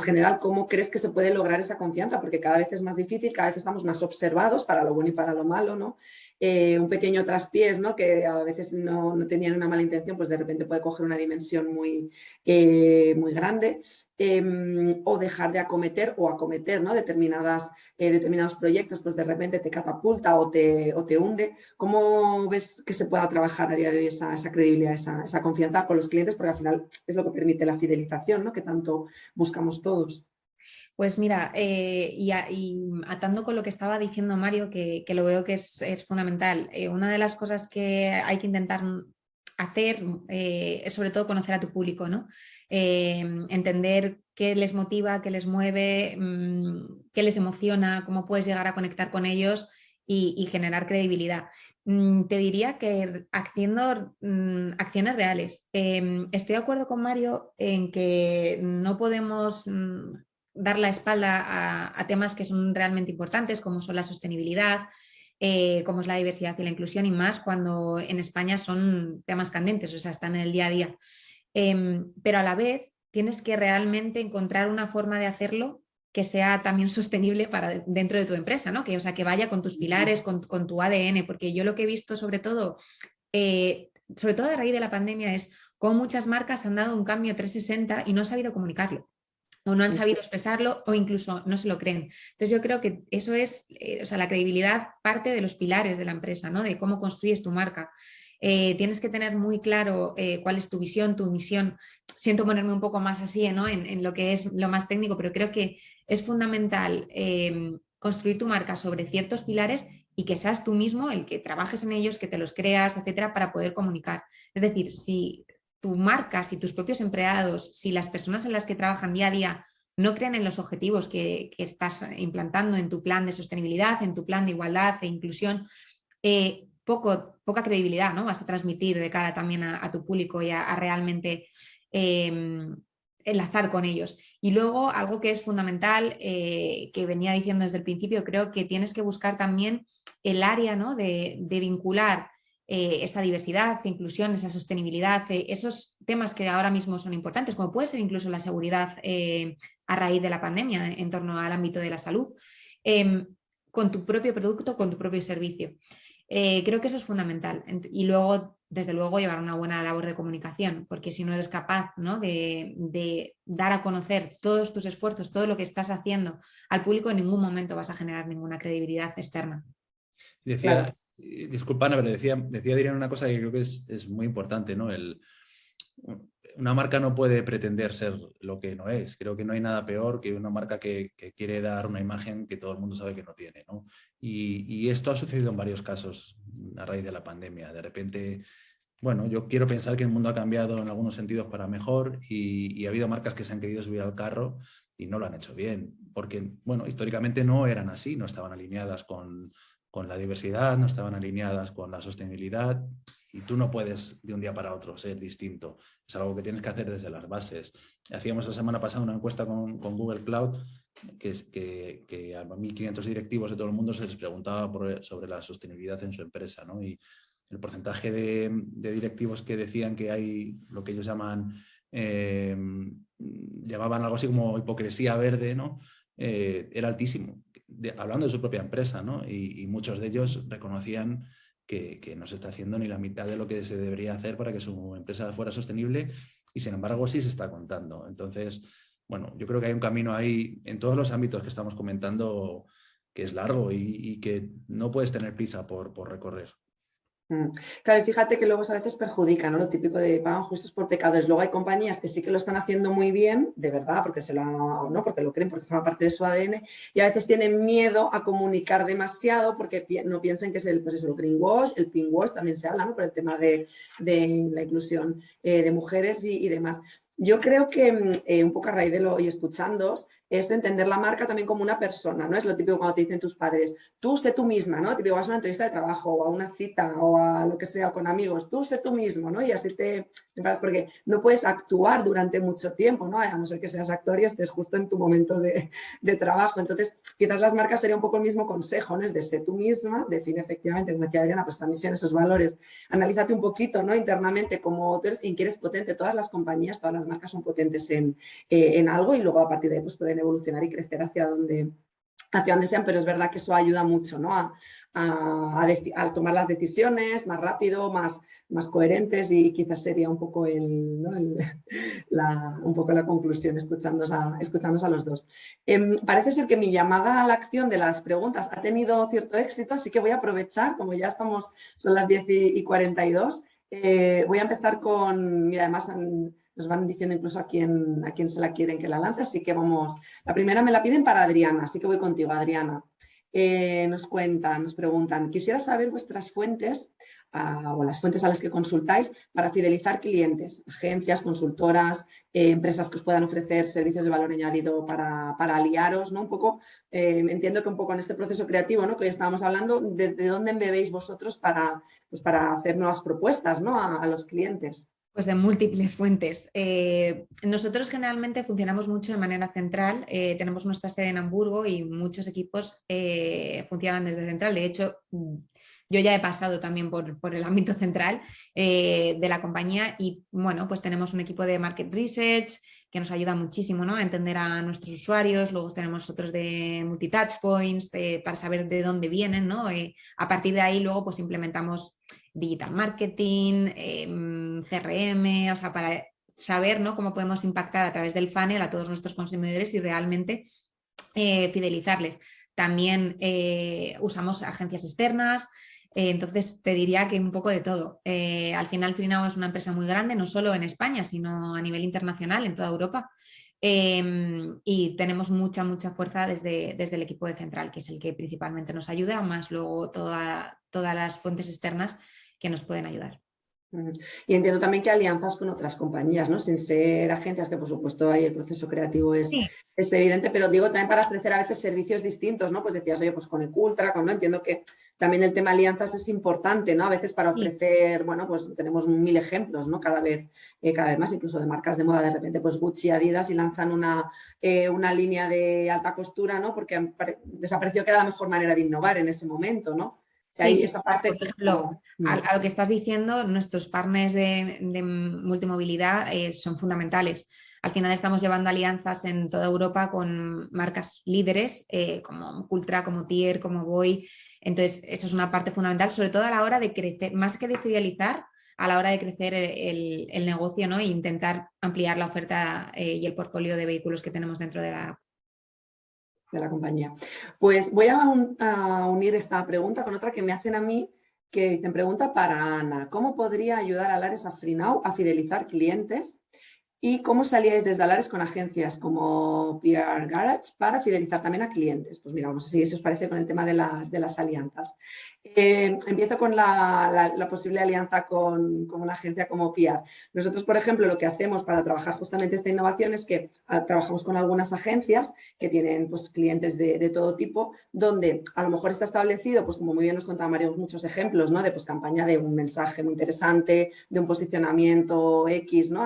general, ¿cómo crees que se puede lograr esa confianza? Porque cada vez es más difícil, cada vez estamos más observados para lo bueno y para lo malo, ¿no? Un pequeño traspiés, ¿no? Que a veces no tenían una mala intención, pues de repente puede coger una dimensión muy grande, o dejar de acometer ¿no? determinados proyectos, pues de repente te catapulta o te hunde. ¿Cómo ves que se pueda trabajar a día de hoy esa credibilidad, esa confianza con los clientes? Porque al final es lo que permite la fidelización, ¿no? Que tanto buscamos todos. Pues mira, y atando con lo que estaba diciendo Mario, que lo veo que es fundamental, una de las cosas que hay que intentar hacer es sobre todo conocer a tu público, ¿no? Entender qué les motiva, qué les mueve, qué les emociona, cómo puedes llegar a conectar con ellos y generar credibilidad. te diría que haciendo acciones reales. Estoy de acuerdo con Mario en que no podemos dar la espalda a temas que son realmente importantes, como son la sostenibilidad, como es la diversidad y la inclusión, y más cuando en España son temas candentes, o sea, están en el día a día. Pero a la vez tienes que realmente encontrar una forma de hacerlo que sea también sostenible para dentro de tu empresa, ¿no? O sea, que vaya con tus pilares, con tu ADN, porque yo lo que he visto sobre todo a raíz de la pandemia, es cómo muchas marcas han dado un cambio 360 y no han sabido comunicarlo, o no han sabido expresarlo, o incluso no se lo creen. Entonces yo creo que eso es, o sea, la credibilidad parte de los pilares de la empresa, ¿no? De cómo construyes tu marca. Tienes que tener muy claro cuál es tu visión, tu misión. Siento ponerme un poco más así, ¿no? En lo que es lo más técnico, pero creo que es fundamental construir tu marca sobre ciertos pilares y que seas tú mismo el que trabajes en ellos, que te los creas, etcétera, para poder comunicar. Es decir, si tu marca, si tus propios empleados, si las personas en las que trabajan día a día no creen en los objetivos que estás implantando en tu plan de sostenibilidad, en tu plan de igualdad e inclusión, poca credibilidad, ¿no? Vas a transmitir de cara también a tu público y a realmente enlazar con ellos. Y luego algo que es fundamental, que venía diciendo desde el principio, creo que tienes que buscar también el área, ¿no? de vincular esa diversidad, inclusión, esa sostenibilidad, esos temas que ahora mismo son importantes, como puede ser incluso la seguridad a raíz de la pandemia en torno al ámbito de la salud, con tu propio producto, con tu propio servicio. Creo que eso es fundamental. Y luego, desde luego, llevar una buena labor de comunicación, porque si no eres capaz, ¿no? de dar a conocer todos tus esfuerzos, todo lo que estás haciendo al público, en ningún momento vas a generar ninguna credibilidad externa. Decía, claro. Disculpa, Ana, pero decía Adriana una cosa que creo que es muy importante, ¿no? Una marca no puede pretender ser lo que no es. Creo que no hay nada peor que una marca que quiere dar una imagen que todo el mundo sabe que no tiene, ¿no? Y esto ha sucedido en varios casos a raíz de la pandemia. De repente, bueno, yo quiero pensar que el mundo ha cambiado en algunos sentidos para mejor y ha habido marcas que se han querido subir al carro y no lo han hecho bien, porque, bueno, históricamente no eran así, no estaban alineadas con la diversidad, no estaban alineadas con la sostenibilidad. Y tú no puedes de un día para otro ser distinto. Es algo que tienes que hacer desde las bases. Hacíamos la semana pasada una encuesta con Google Cloud que a 1.500 directivos de todo el mundo se les preguntaba sobre la sostenibilidad en su empresa, ¿no? Y el porcentaje de directivos que decían que hay lo que ellos llamaban algo así como hipocresía verde, ¿no? Era altísimo, hablando de su propia empresa, ¿no? Y muchos de ellos reconocían que no se está haciendo ni la mitad de lo que se debería hacer para que su empresa fuera sostenible, y sin embargo sí se está contando. Entonces, bueno, yo creo que hay un camino ahí en todos los ámbitos que estamos comentando que es largo y que no puedes tener prisa por recorrer. Claro, y fíjate que luego a veces perjudica, ¿no? Lo típico de pagan justos por pecadores. Luego hay compañías que sí que lo están haciendo muy bien, de verdad, porque ¿no? Porque lo creen, porque forma parte de su ADN, y a veces tienen miedo a comunicar demasiado porque no piensen que es el greenwash, el pinkwash, también se habla, ¿no? Por el tema de la inclusión de mujeres y demás. Yo creo que un poco a raíz de lo y escuchándoos es entender la marca también como una persona, ¿no? Es lo típico cuando te dicen tus padres, tú sé tú misma, ¿no? Típico vas a una entrevista de trabajo o a una cita o a lo que sea con amigos, tú sé tú mismo, ¿no? Y así te paras porque no puedes actuar durante mucho tiempo, ¿no? A no ser que seas actor y estés justo en tu momento de trabajo. Entonces, quizás las marcas sería un poco el mismo consejo, ¿no? Es de sé tú misma, define efectivamente, como decía Adriana, pues esa misión, esos valores, analízate un poquito, ¿no? Internamente como tú eres y que eres potente. Todas las compañías, todas las marcas son potentes en algo y luego a partir de ahí pues pueden evolucionar y crecer hacia donde sean, pero es verdad que eso ayuda mucho, ¿no? a tomar las decisiones más rápido, más coherentes, y quizás sería un poco un poco la conclusión escuchándoos a los dos. Parece ser que mi llamada a la acción de las preguntas ha tenido cierto éxito, así que voy a aprovechar, como ya son las 10:42, voy a empezar con, mira, además nos van diciendo incluso a quién se la quieren que la lance, así que vamos. La primera me la piden para Adriana, así que voy contigo, Adriana. Nos preguntan, quisiera saber vuestras fuentes o las fuentes a las que consultáis para fidelizar clientes, agencias, consultoras, empresas que os puedan ofrecer servicios de valor añadido para aliaros, ¿no? Un poco, entiendo que un poco en este proceso creativo, ¿no? Que hoy estábamos hablando, ¿de dónde embebéis vosotros para hacer nuevas propuestas, ¿no? a los clientes? Pues de múltiples fuentes. Nosotros generalmente funcionamos mucho de manera central. Tenemos nuestra sede en Hamburgo y muchos equipos funcionan desde central. De hecho, yo ya he pasado también por el ámbito central de la compañía y bueno, pues tenemos un equipo de market research que nos ayuda muchísimo, ¿no? A entender a nuestros usuarios. Luego tenemos otros de multi-touch points para saber de dónde vienen, ¿no? A partir de ahí luego pues implementamos digital marketing, CRM, o sea, para saber, ¿no? Cómo podemos impactar a través del funnel a todos nuestros consumidores y realmente fidelizarles. También usamos agencias externas. Entonces te diría que un poco de todo. Al final FreeNow es una empresa muy grande, no solo en España, sino a nivel internacional, en toda Europa. Y tenemos mucha fuerza desde el equipo de central, que es el que principalmente nos ayuda, más luego todas las fuentes externas que nos pueden ayudar. Y entiendo también que alianzas con otras compañías, ¿no? Sin ser agencias, que por supuesto ahí el proceso creativo es evidente, pero digo también para ofrecer a veces servicios distintos, ¿no? Pues decías, oye, pues con Ecultra, ¿no? Entiendo que también el tema alianzas es importante, ¿no? A veces para ofrecer, bueno, pues tenemos 1000 ejemplos, ¿no? Cada vez más, incluso de marcas de moda, de repente, pues Gucci, Adidas y lanzan una línea de alta costura, ¿no? Porque les ha parecido que era la mejor manera de innovar en ese momento, ¿no? Sí, esa parte, por ejemplo, a lo que estás diciendo, nuestros partners de multimovilidad son fundamentales. Al final estamos llevando alianzas en toda Europa con marcas líderes como Cultra, como Tier, como Boy. Entonces, eso es una parte fundamental, sobre todo a la hora de crecer, más que de fidelizar, a la hora de crecer el negocio, ¿no? E intentar ampliar la oferta y el portfolio de vehículos que tenemos dentro de la compañía. Pues voy a unir esta pregunta con otra que me hacen a mí, que dicen, pregunta para Ana, ¿cómo podría ayudar a Alares a FreeNow a fidelizar clientes? ¿Y cómo salíais desde Alares con agencias como PR Garage para fidelizar también a clientes? Pues mira, vamos a seguir si os parece con el tema de las alianzas. Empiezo con la posible alianza con una agencia como PR. Nosotros, por ejemplo, lo que hacemos para trabajar justamente esta innovación es que trabajamos con algunas agencias que tienen pues, clientes de todo tipo, donde a lo mejor está establecido, pues como muy bien nos contaba María, muchos ejemplos, ¿no? De pues, campaña de un mensaje muy interesante, de un posicionamiento X, ¿no?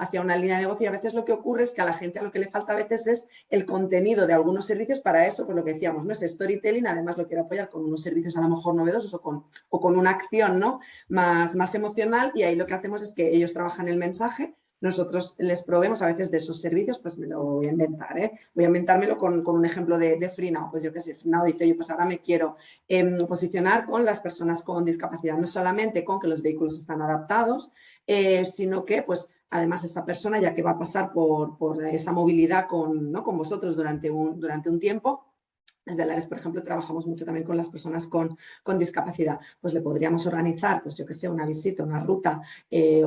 hacia una línea de negocio. Y a veces lo que ocurre es que a la gente a lo que le falta a veces es el contenido de algunos servicios para eso, pues lo que decíamos, ¿no? Es storytelling, además lo quiero apoyar con unos servicios a lo mejor novedosos o con una acción, ¿no? más emocional, y ahí lo que hacemos es que ellos trabajan el mensaje, nosotros les proveemos a veces de esos servicios, pues me lo voy a inventar, voy a inventármelo con un ejemplo de FreeNow. Pues yo qué sé, FreeNow dice, oye, pues ahora me quiero posicionar con las personas con discapacidad, no solamente con que los vehículos están adaptados, sino que pues además esa persona, ya que va a pasar por esa movilidad con vosotros durante un tiempo. Desde Alares, por ejemplo, trabajamos mucho también con las personas con discapacidad. Pues le podríamos organizar, pues yo que sé, una visita, una ruta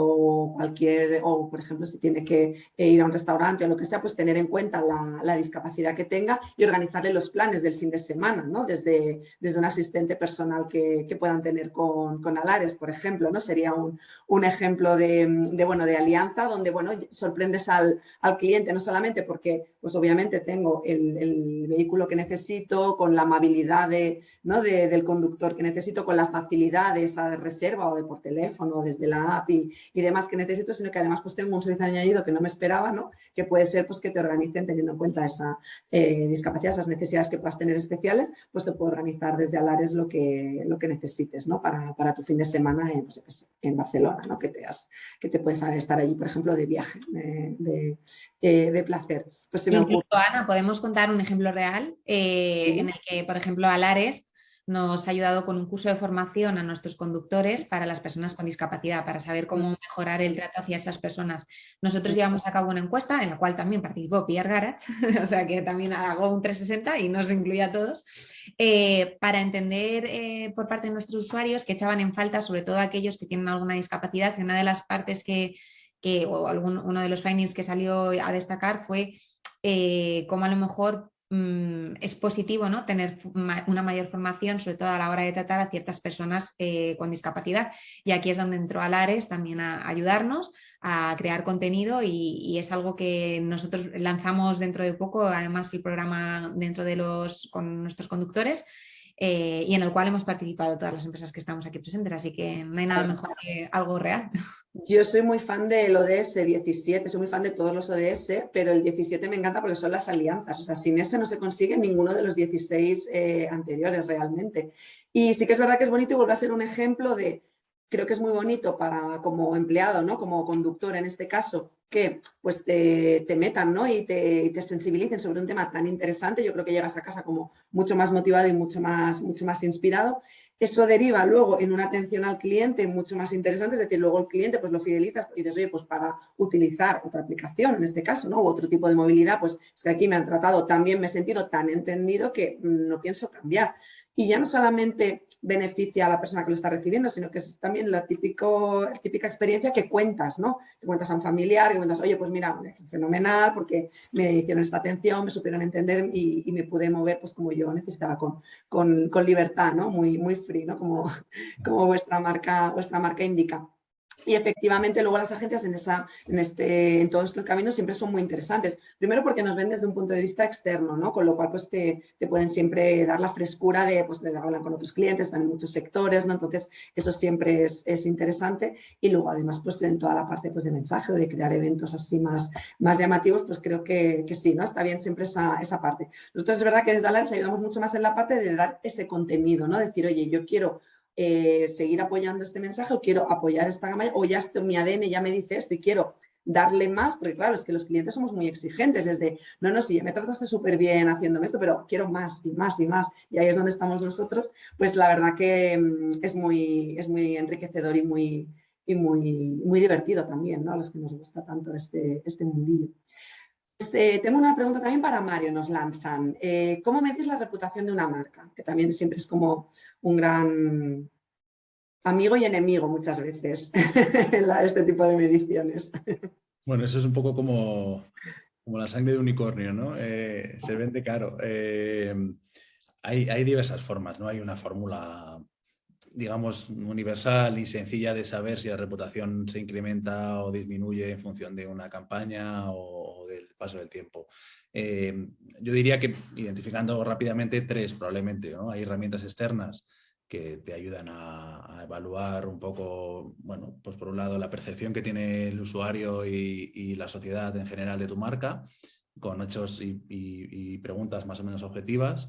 o por ejemplo, si tiene que ir a un restaurante o lo que sea, pues tener en cuenta la discapacidad que tenga y organizarle los planes del fin de semana, ¿no? Desde un asistente personal que puedan tener con Alares, por ejemplo, ¿no? Sería un ejemplo de alianza donde, bueno, sorprendes al cliente, no solamente porque, pues obviamente tengo el vehículo que necesito, con la amabilidad del conductor que necesito, con la facilidad de esa reserva o de por teléfono, desde la app y demás que necesito, sino que además pues tengo un servicio añadido que no me esperaba, ¿no? Que puede ser pues que te organicen teniendo en cuenta esa discapacidad, esas necesidades que puedas tener especiales, pues te puedo organizar desde Alares lo que necesites, ¿no? Para tu fin de semana en Barcelona, ¿no? Que te puedes estar allí, por ejemplo, de viaje, de placer. Pues se me ocurre. Ana, podemos contar un ejemplo real en el que, por ejemplo, Alares nos ha ayudado con un curso de formación a nuestros conductores para las personas con discapacidad, para saber cómo mejorar el trato hacia esas personas. Nosotros llevamos a cabo una encuesta en la cual también participó PR Garage, o sea que también hago un 360 y nos incluye a todos, para entender por parte de nuestros usuarios que echaban en falta, sobre todo aquellos que tienen alguna discapacidad, que una de las partes uno de los findings que salió a destacar fue cómo a lo mejor es positivo, ¿no?, tener una mayor formación, sobre todo a la hora de tratar a ciertas personas con discapacidad. Y aquí es donde entró Alares también a ayudarnos a crear contenido y es algo que nosotros lanzamos dentro de poco, además el programa dentro de con nuestros conductores. Y en el cual hemos participado todas las empresas que estamos aquí presentes, así que no hay nada mejor que algo real. Yo soy muy fan del ODS 17, soy muy fan de todos los ODS, pero el 17 me encanta porque son las alianzas, o sea, sin ese no se consigue ninguno de los 16 anteriores realmente. Y sí que es verdad que es bonito y vuelve a ser un ejemplo de, creo que es muy bonito para como empleado, ¿no?, como conductor en este caso, que pues te metan, ¿no?, y te sensibilicen sobre un tema tan interesante. Yo creo que llegas a casa como mucho más motivado y mucho más inspirado. Eso deriva luego en una atención al cliente mucho más interesante, es decir, luego el cliente pues lo fidelizas y dices, oye, pues para utilizar otra aplicación, en este caso, ¿no?, u otro tipo de movilidad, pues es que aquí me han tratado tan bien, me he sentido tan entendido que no pienso cambiar. Y ya no solamente beneficia a la persona que lo está recibiendo, sino que es también la típica experiencia que cuentas, ¿no? Que cuentas a un familiar, que cuentas, oye, pues mira, me fue fenomenal porque me hicieron esta atención, me supieron entender y me pude mover pues como yo necesitaba con libertad, ¿no? Muy free, ¿no? Como vuestra marca indica. Y efectivamente luego las agencias en todo este camino siempre son muy interesantes. Primero porque nos ven desde un punto de vista externo, ¿no? Con lo cual pues te pueden siempre dar la frescura de, pues hablan con otros clientes, están en muchos sectores, ¿no? Entonces eso siempre es interesante. Y luego además pues en toda la parte pues de mensaje o de crear eventos así más llamativos, pues creo que sí, ¿no? Está bien siempre esa parte. Nosotros es verdad que desde Alares ayudamos mucho más en la parte de dar ese contenido, ¿no? Decir, oye, yo quiero seguir apoyando este mensaje o quiero apoyar esta gama o ya mi ADN ya me dice esto y quiero darle más, porque claro, es que los clientes somos muy exigentes desde, no, sí, me trataste súper bien haciéndome esto, pero quiero más y más y más, y ahí es donde estamos nosotros. Pues la verdad que es muy enriquecedor y muy divertido también, ¿no? A los que nos gusta tanto este mundillo. Tengo una pregunta también para Mario, nos lanzan. ¿Cómo medís la reputación de una marca? Que también siempre es como un gran amigo y enemigo muchas veces, este tipo de mediciones. Bueno, eso es un poco como la sangre de unicornio, ¿no? Se vende caro. Hay diversas formas, no hay una fórmula, digamos, universal y sencilla de saber si la reputación se incrementa o disminuye en función de una campaña o del paso del tiempo. Yo diría que identificando rápidamente tres probablemente, ¿no? Hay herramientas externas que te ayudan a evaluar un poco, bueno, pues por un lado la percepción que tiene el usuario y la sociedad en general de tu marca, con hechos y preguntas más o menos objetivas.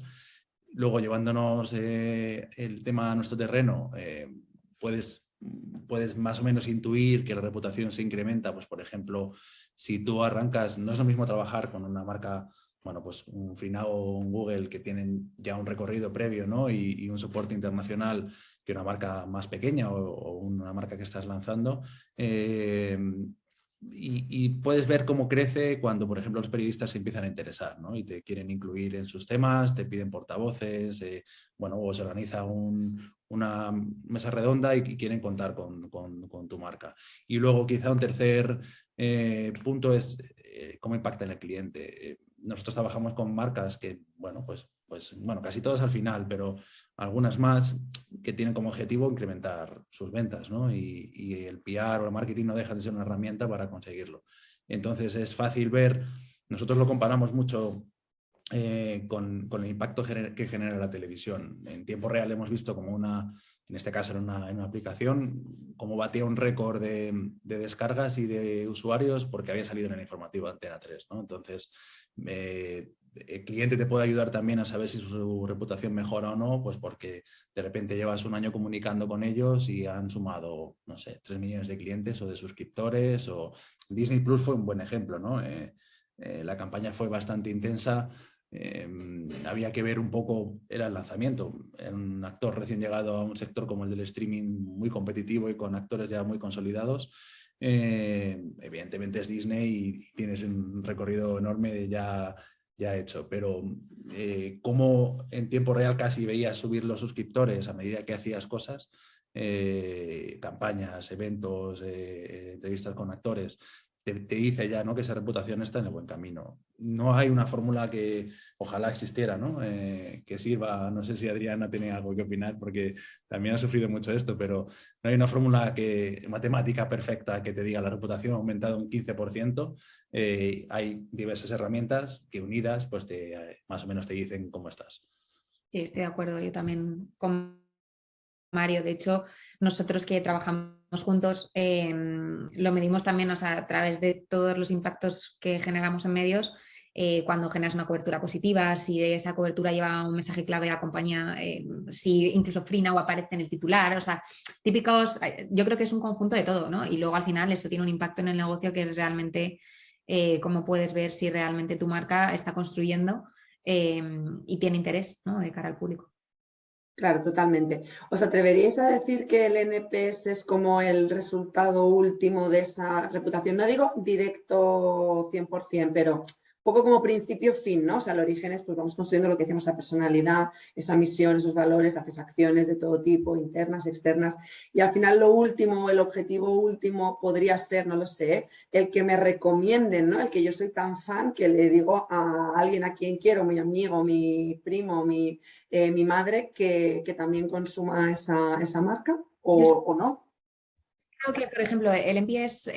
Luego, llevándonos el tema a nuestro terreno, puedes más o menos intuir que la reputación se incrementa. Pues, por ejemplo, si tú arrancas, no es lo mismo trabajar con una marca, bueno, pues un Freenow o un Google que tienen ya un recorrido previo, ¿no? y un soporte internacional, que una marca más pequeña o una marca que estás lanzando. Y puedes ver cómo crece cuando, por ejemplo, los periodistas se empiezan a interesar, ¿no? Y te quieren incluir en sus temas, te piden portavoces, bueno, o se organiza una mesa redonda y quieren contar con tu marca. Y luego quizá un tercer punto es cómo impacta en el cliente. Nosotros trabajamos con marcas que, bueno, casi todas al final, pero algunas más que tienen como objetivo incrementar sus ventas, ¿no? Y el PR o el marketing no deja de ser una herramienta para conseguirlo. Entonces es fácil ver, nosotros lo comparamos mucho con el impacto que genera la televisión. En tiempo real hemos visto como en este caso en una aplicación, como batía un récord de descargas y de usuarios porque había salido en el informativo Antena 3, ¿no? Entonces, el cliente te puede ayudar también a saber si su reputación mejora o no, pues porque de repente llevas un año comunicando con ellos y han sumado, no sé, 3 millones de clientes o de suscriptores. O Disney Plus fue un buen ejemplo, ¿no? La campaña fue bastante intensa. Había que ver un poco, era el lanzamiento, era un actor recién llegado a un sector como el del streaming muy competitivo y con actores ya muy consolidados. Evidentemente es Disney y tienes un recorrido enorme ya hecho, pero como en tiempo real casi veías subir los suscriptores a medida que hacías cosas, campañas, eventos, entrevistas con actores, te dice ya, ¿no?, que esa reputación está en el buen camino. No hay una fórmula que ojalá existiera, ¿no?, que sirva. No sé si Adriana tiene algo que opinar porque también ha sufrido mucho esto, pero no hay una fórmula matemática perfecta que te diga la reputación ha aumentado un 15%. Hay diversas herramientas que unidas pues más o menos te dicen cómo estás. Sí, estoy de acuerdo. Yo también con Mario. De hecho, nosotros que trabajamos juntos lo medimos también, o sea, a través de todos los impactos que generamos en medios. Cuando generas una cobertura positiva, si esa cobertura lleva un mensaje clave a la compañía, si incluso Freenow aparece en el titular, o sea, típicos, yo creo que es un conjunto de todo, ¿no? Y luego al final eso tiene un impacto en el negocio que es realmente cómo puedes ver si realmente tu marca está construyendo y tiene interés, ¿no?, de cara al público. Claro, totalmente. ¿Os atreveríais a decir que el NPS es como el resultado último de esa reputación? No digo directo 100%, pero poco como principio fin, ¿no? O sea, el origen es, pues vamos construyendo lo que decíamos, esa personalidad, esa misión, esos valores, haces acciones de todo tipo, internas, externas, y al final lo último, el objetivo último podría ser, no lo sé, el que me recomienden, ¿no? El que yo soy tan fan que le digo a alguien a quien quiero, mi amigo, mi primo, mi madre, que también consuma esa marca o no. Creo que, por ejemplo, el NPS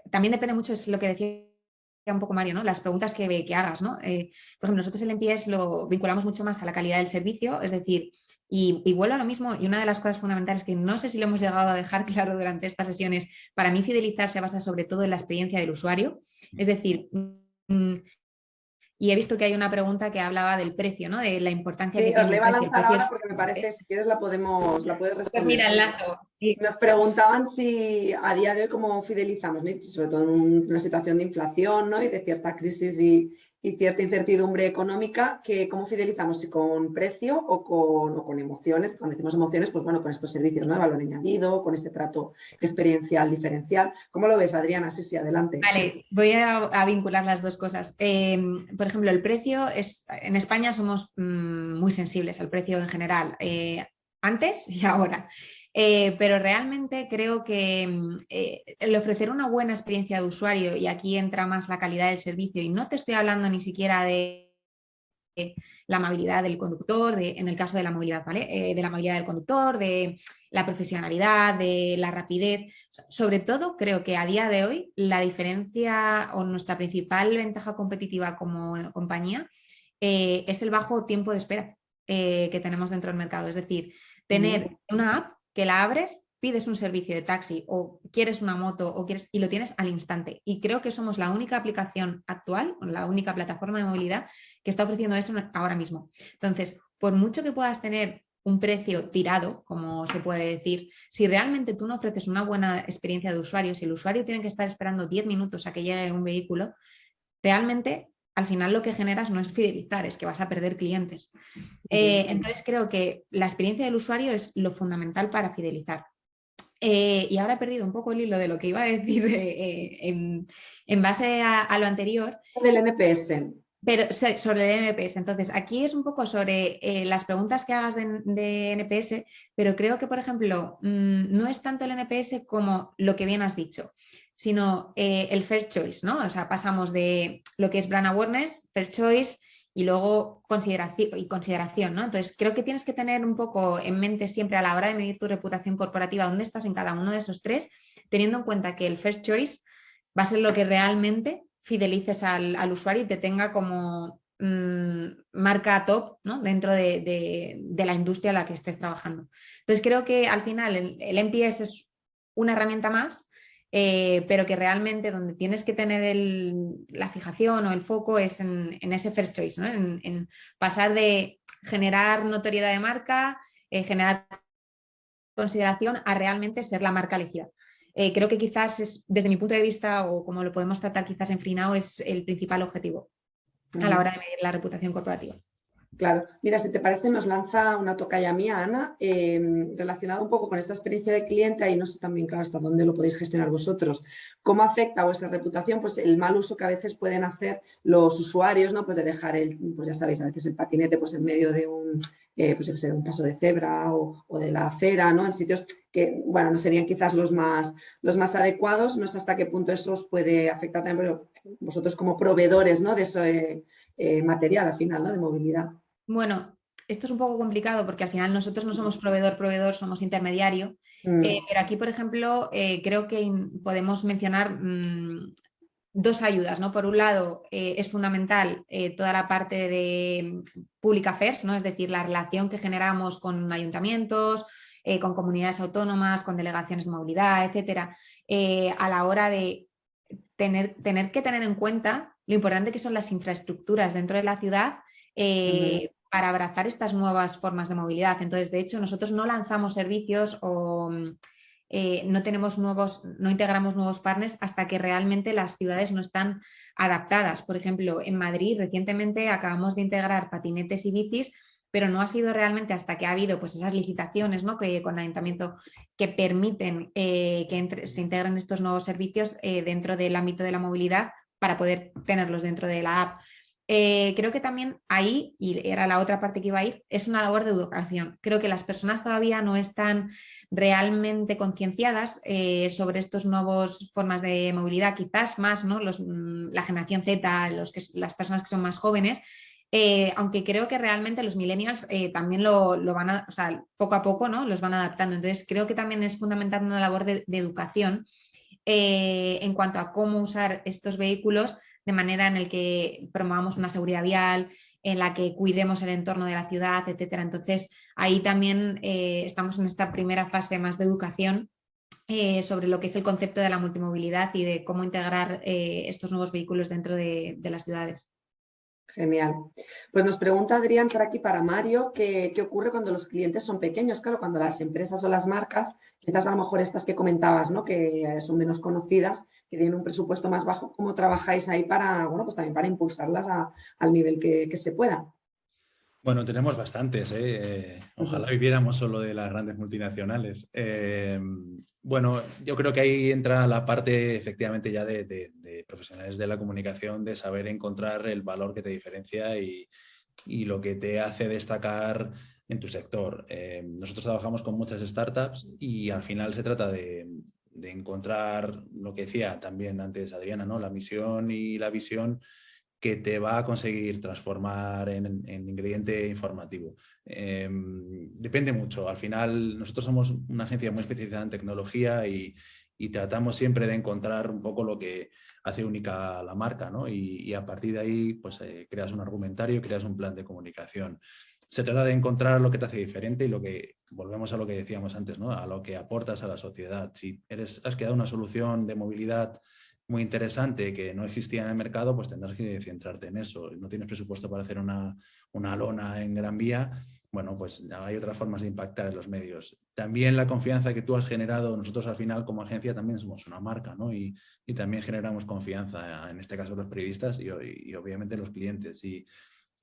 también depende mucho, es lo que decía un poco Mario, ¿no?, las preguntas que hagas, ¿no? Por ejemplo, nosotros el NPS lo vinculamos mucho más a la calidad del servicio, es decir, y vuelvo a lo mismo, y una de las cosas fundamentales que no sé si lo hemos llegado a dejar claro durante estas sesiones, para mí fidelizar se basa sobre todo en la experiencia del usuario, es decir, y he visto que hay una pregunta que hablaba del precio, ¿no?, de la importancia que Sí, os tiene le el iba a precio. lanzar ahora porque me parece, si quieres la puedes Pues responder. mira, enlazo. Sí. Nos preguntaban si a día de hoy cómo fidelizamos, ¿no?, sobre todo en una situación de inflación, ¿no?, y de cierta crisis y cierta incertidumbre económica, que cómo fidelizamos, si con precio o con emociones. Cuando decimos emociones, pues bueno, con estos servicios, ¿no?, de valor añadido, con ese trato experiencial diferencial. ¿Cómo lo ves, Adriana? Sí, adelante. Vale, voy a vincular las dos cosas. Por ejemplo, el precio en España somos muy sensibles al precio en general, antes y ahora. Pero realmente creo que el ofrecer una buena experiencia de usuario, y aquí entra más la calidad del servicio, y no te estoy hablando ni siquiera de la amabilidad del conductor, en el caso de la movilidad, ¿vale? De la amabilidad del conductor, de la profesionalidad, de la rapidez. Sobre todo, creo que a día de hoy la diferencia o nuestra principal ventaja competitiva como compañía es el bajo tiempo de espera que tenemos dentro del mercado. Es decir, tener una app que la abres, pides un servicio de taxi o quieres una moto y lo tienes al instante. Y creo que somos la única aplicación actual, la única plataforma de movilidad que está ofreciendo eso ahora mismo. Entonces, por mucho que puedas tener un precio tirado, como se puede decir, si realmente tú no ofreces una buena experiencia de usuario, si el usuario tiene que estar esperando 10 minutos a que llegue un vehículo, realmente al final lo que generas no es fidelizar, es que vas a perder clientes. Entonces creo que la experiencia del usuario es lo fundamental para fidelizar. Y ahora he perdido un poco el hilo de lo que iba a decir en base a lo anterior. Del NPS. Pero sobre el NPS. Entonces, aquí es un poco sobre las preguntas que hagas de NPS, pero creo que, por ejemplo, no es tanto el NPS como lo que bien has dicho, sino el first choice, ¿no? O sea, pasamos de lo que es brand awareness, first choice y luego consideración, ¿no? Entonces, creo que tienes que tener un poco en mente siempre a la hora de medir tu reputación corporativa dónde estás en cada uno de esos tres, teniendo en cuenta que el first choice va a ser lo que realmente fidelices al usuario y te tenga como marca top, ¿no?, dentro de la industria en la que estés trabajando. Entonces creo que al final el NPS es una herramienta más, pero que realmente donde tienes que tener la fijación o el foco es en ese first choice, ¿no?, en pasar de generar notoriedad de marca, generar consideración a realmente ser la marca elegida. Creo que quizás desde mi punto de vista, o como lo podemos tratar quizás en Freenow, es el principal objetivo a la hora de medir la reputación corporativa. Claro. Mira, si te parece, nos lanza una tocaya mía, Ana, relacionada un poco con esta experiencia de cliente, y no sé también, claro, hasta dónde lo podéis gestionar vosotros. ¿Cómo afecta a vuestra reputación pues el mal uso que a veces pueden hacer los usuarios, ¿no?, pues de dejar pues ya sabéis, a veces el patinete pues en medio de un pues yo qué sé, un paso de cebra o de la acera, ¿no? En sitios que, bueno, no serían quizás los más adecuados. No sé hasta qué punto eso os puede afectar también, pero vosotros como proveedores, ¿no? De ese material al final, ¿no? De movilidad. Bueno, esto es un poco complicado porque al final nosotros no somos proveedor, somos intermediario. Pero aquí, por ejemplo, creo que podemos mencionar dos ayudas, ¿no? Por un lado, es fundamental toda la parte de public affairs, ¿no? Es decir, la relación que generamos con ayuntamientos, con comunidades autónomas, con delegaciones de movilidad, etcétera, a la hora de tener que tener en cuenta lo importante que son las infraestructuras dentro de la ciudad para abrazar estas nuevas formas de movilidad. Entonces, de hecho, nosotros no lanzamos servicios o no integramos nuevos partners hasta que realmente las ciudades no están adaptadas. Por ejemplo, en Madrid recientemente acabamos de integrar patinetes y bicis, pero no ha sido realmente hasta que ha habido pues, esas licitaciones, ¿no? Que con el ayuntamiento que permiten que se integren estos nuevos servicios dentro del ámbito de la movilidad para poder tenerlos dentro de la app. Creo que también ahí, y era la otra parte que iba a ir, es una labor de educación. Creo que las personas todavía no están realmente concienciadas sobre estas nuevas formas de movilidad, quizás más, ¿no? La generación Z, las personas que son más jóvenes, aunque creo que realmente los millennials también lo van a, o sea, poco a poco, ¿no? Los van adaptando. Entonces creo que también es fundamental una labor de educación en cuanto a cómo usar estos vehículos de manera en la que promovamos una seguridad vial, en la que cuidemos el entorno de la ciudad, etcétera. Entonces, ahí también estamos en esta primera fase más de educación sobre lo que es el concepto de la multimovilidad y de cómo integrar estos nuevos vehículos dentro de las ciudades. Genial. Pues nos pregunta Adrián por aquí para Mario, ¿qué ocurre cuando los clientes son pequeños? Claro, cuando las empresas o las marcas, quizás a lo mejor estas que comentabas, ¿no? Que son menos conocidas, que tienen un presupuesto más bajo, ¿cómo trabajáis ahí para, bueno, pues también para impulsarlas al nivel que se pueda? Bueno, tenemos bastantes, ojalá viviéramos solo de las grandes multinacionales. Bueno, yo creo que ahí entra la parte efectivamente ya de profesionales de la comunicación, de saber encontrar el valor que te diferencia y lo que te hace destacar en tu sector. Nosotros trabajamos con muchas startups y al final se trata de encontrar lo que decía también antes Adriana, ¿no? La misión y la visión que te va a conseguir transformar en ingrediente informativo. Depende mucho. Al final, nosotros somos una agencia muy especializada en tecnología y tratamos siempre de encontrar un poco lo que hace única la marca, ¿no? Y a partir de ahí, pues creas un argumentario, creas un plan de comunicación. Se trata de encontrar lo que te hace diferente y volvemos a lo que decíamos antes, ¿no? A lo que aportas a la sociedad. Si has creado una solución de movilidad muy interesante que no existía en el mercado, pues tendrás que centrarte en eso. No tienes presupuesto para hacer una lona en Gran Vía, bueno, pues hay otras formas de impactar en los medios. También la confianza que tú has generado, nosotros al final como agencia también somos una marca, ¿no? Y también generamos confianza, en este caso los periodistas y obviamente los clientes.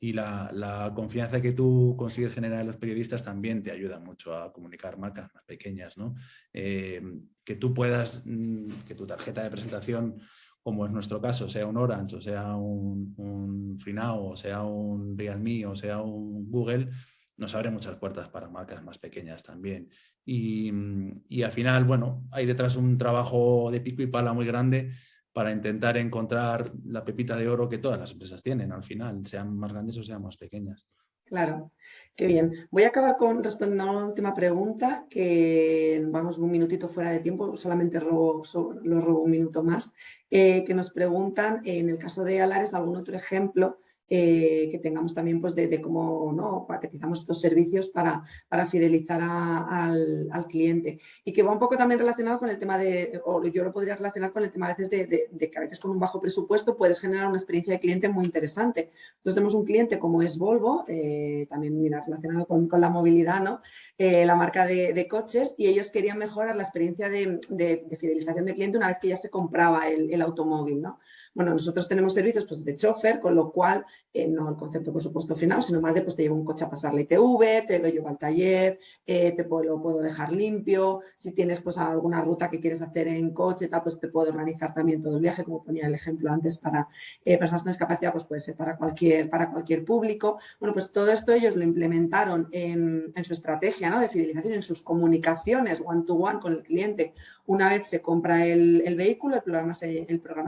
Y la confianza que tú consigues generar en los periodistas también te ayuda mucho a comunicar marcas más pequeñas, ¿no? Que tú puedas, que tu tarjeta de presentación, como es nuestro caso, sea un Orange, o sea un FreeNow, o sea un Realme, o sea un Google, nos abre muchas puertas para marcas más pequeñas también. Y al final, bueno, hay detrás un trabajo de pico y pala muy grande para intentar encontrar la pepita de oro que todas las empresas tienen al final, sean más grandes o sean más pequeñas. Claro, qué bien. Voy a acabar respondiendo a una última pregunta, que vamos un minutito fuera de tiempo, solamente lo robo un minuto más, que nos preguntan, en el caso de Alares, algún otro ejemplo que tengamos también pues, de cómo, ¿no?, paquetizamos estos servicios para fidelizar al cliente. Y que va un poco también relacionado con el tema o yo lo podría relacionar con el tema a veces de que a veces con un bajo presupuesto puedes generar una experiencia de cliente muy interesante. Entonces tenemos un cliente como es Volvo, también mira, relacionado con la movilidad, ¿no? La marca de coches, y ellos querían mejorar la experiencia de fidelización de cliente una vez que ya se compraba el automóvil, ¿no? Bueno, nosotros tenemos servicios pues, de chofer, con lo cual no el concepto, por supuesto, Free Now, sino más de pues te llevo un coche a pasar la ITV, te lo llevo al taller, lo puedo dejar limpio, si tienes pues alguna ruta que quieres hacer en coche, tal, pues te puedo organizar también todo el viaje, como ponía el ejemplo antes, para personas con discapacidad, pues puede ser para cualquier público. Bueno, pues todo esto ellos lo implementaron en su estrategia, ¿no?, de fidelización, en sus comunicaciones one-to-one con el cliente. Una vez se compra el vehículo, el programa se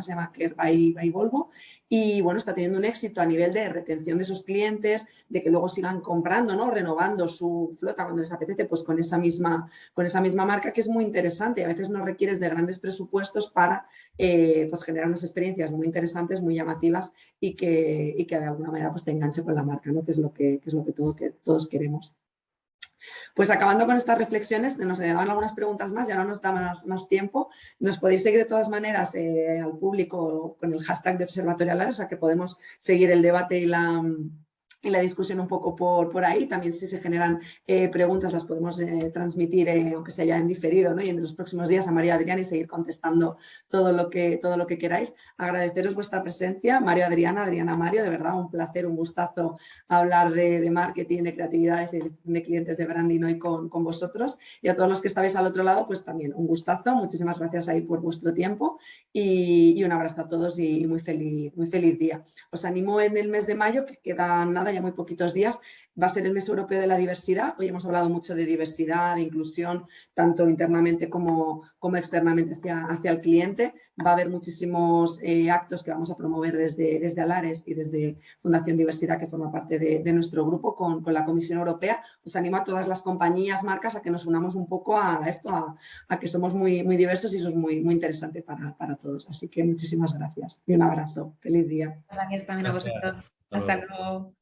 llama Care by Volvo, y bueno, está teniendo un éxito a nivel de retención de esos clientes, de que luego sigan comprando, ¿no?, renovando su flota cuando les apetece, pues con esa misma marca, que es muy interesante. A veces no requieres de grandes presupuestos para pues generar unas experiencias muy interesantes, muy llamativas y que de alguna manera pues te enganche con la marca, ¿no?, que es lo que todos queremos. Pues acabando con estas reflexiones, nos quedaban algunas preguntas más, ya no nos da más tiempo. Nos podéis seguir de todas maneras al público con el hashtag de Observatorio Alares, o sea que podemos seguir el debate y la discusión un poco por ahí. También si se generan preguntas las podemos transmitir, aunque sea ya en diferido, ¿no?, y en los próximos días a María Adriana, y seguir contestando todo lo que queráis. Agradeceros vuestra presencia, Mario, Adriana, Mario, de verdad un placer, un gustazo hablar de marketing, de creatividad, de clientes, de branding hoy con vosotros, y a todos los que estáis al otro lado, pues también un gustazo. Muchísimas gracias ahí por vuestro tiempo y un abrazo a todos y muy feliz día. Os animo en el mes de mayo, que queda nada, ya muy poquitos días, va a ser el mes europeo de la diversidad. Hoy hemos hablado mucho de diversidad, de inclusión, tanto internamente como externamente hacia el cliente. Va a haber muchísimos actos que vamos a promover desde Alares y desde Fundación Diversidad, que forma parte de nuestro grupo con la Comisión Europea. Os animo a todas las compañías, marcas, a que nos unamos un poco a esto, a que somos muy diversos, y eso es muy interesante para todos. Así que muchísimas gracias y un abrazo. Feliz día. Gracias también a vosotros. Hasta luego.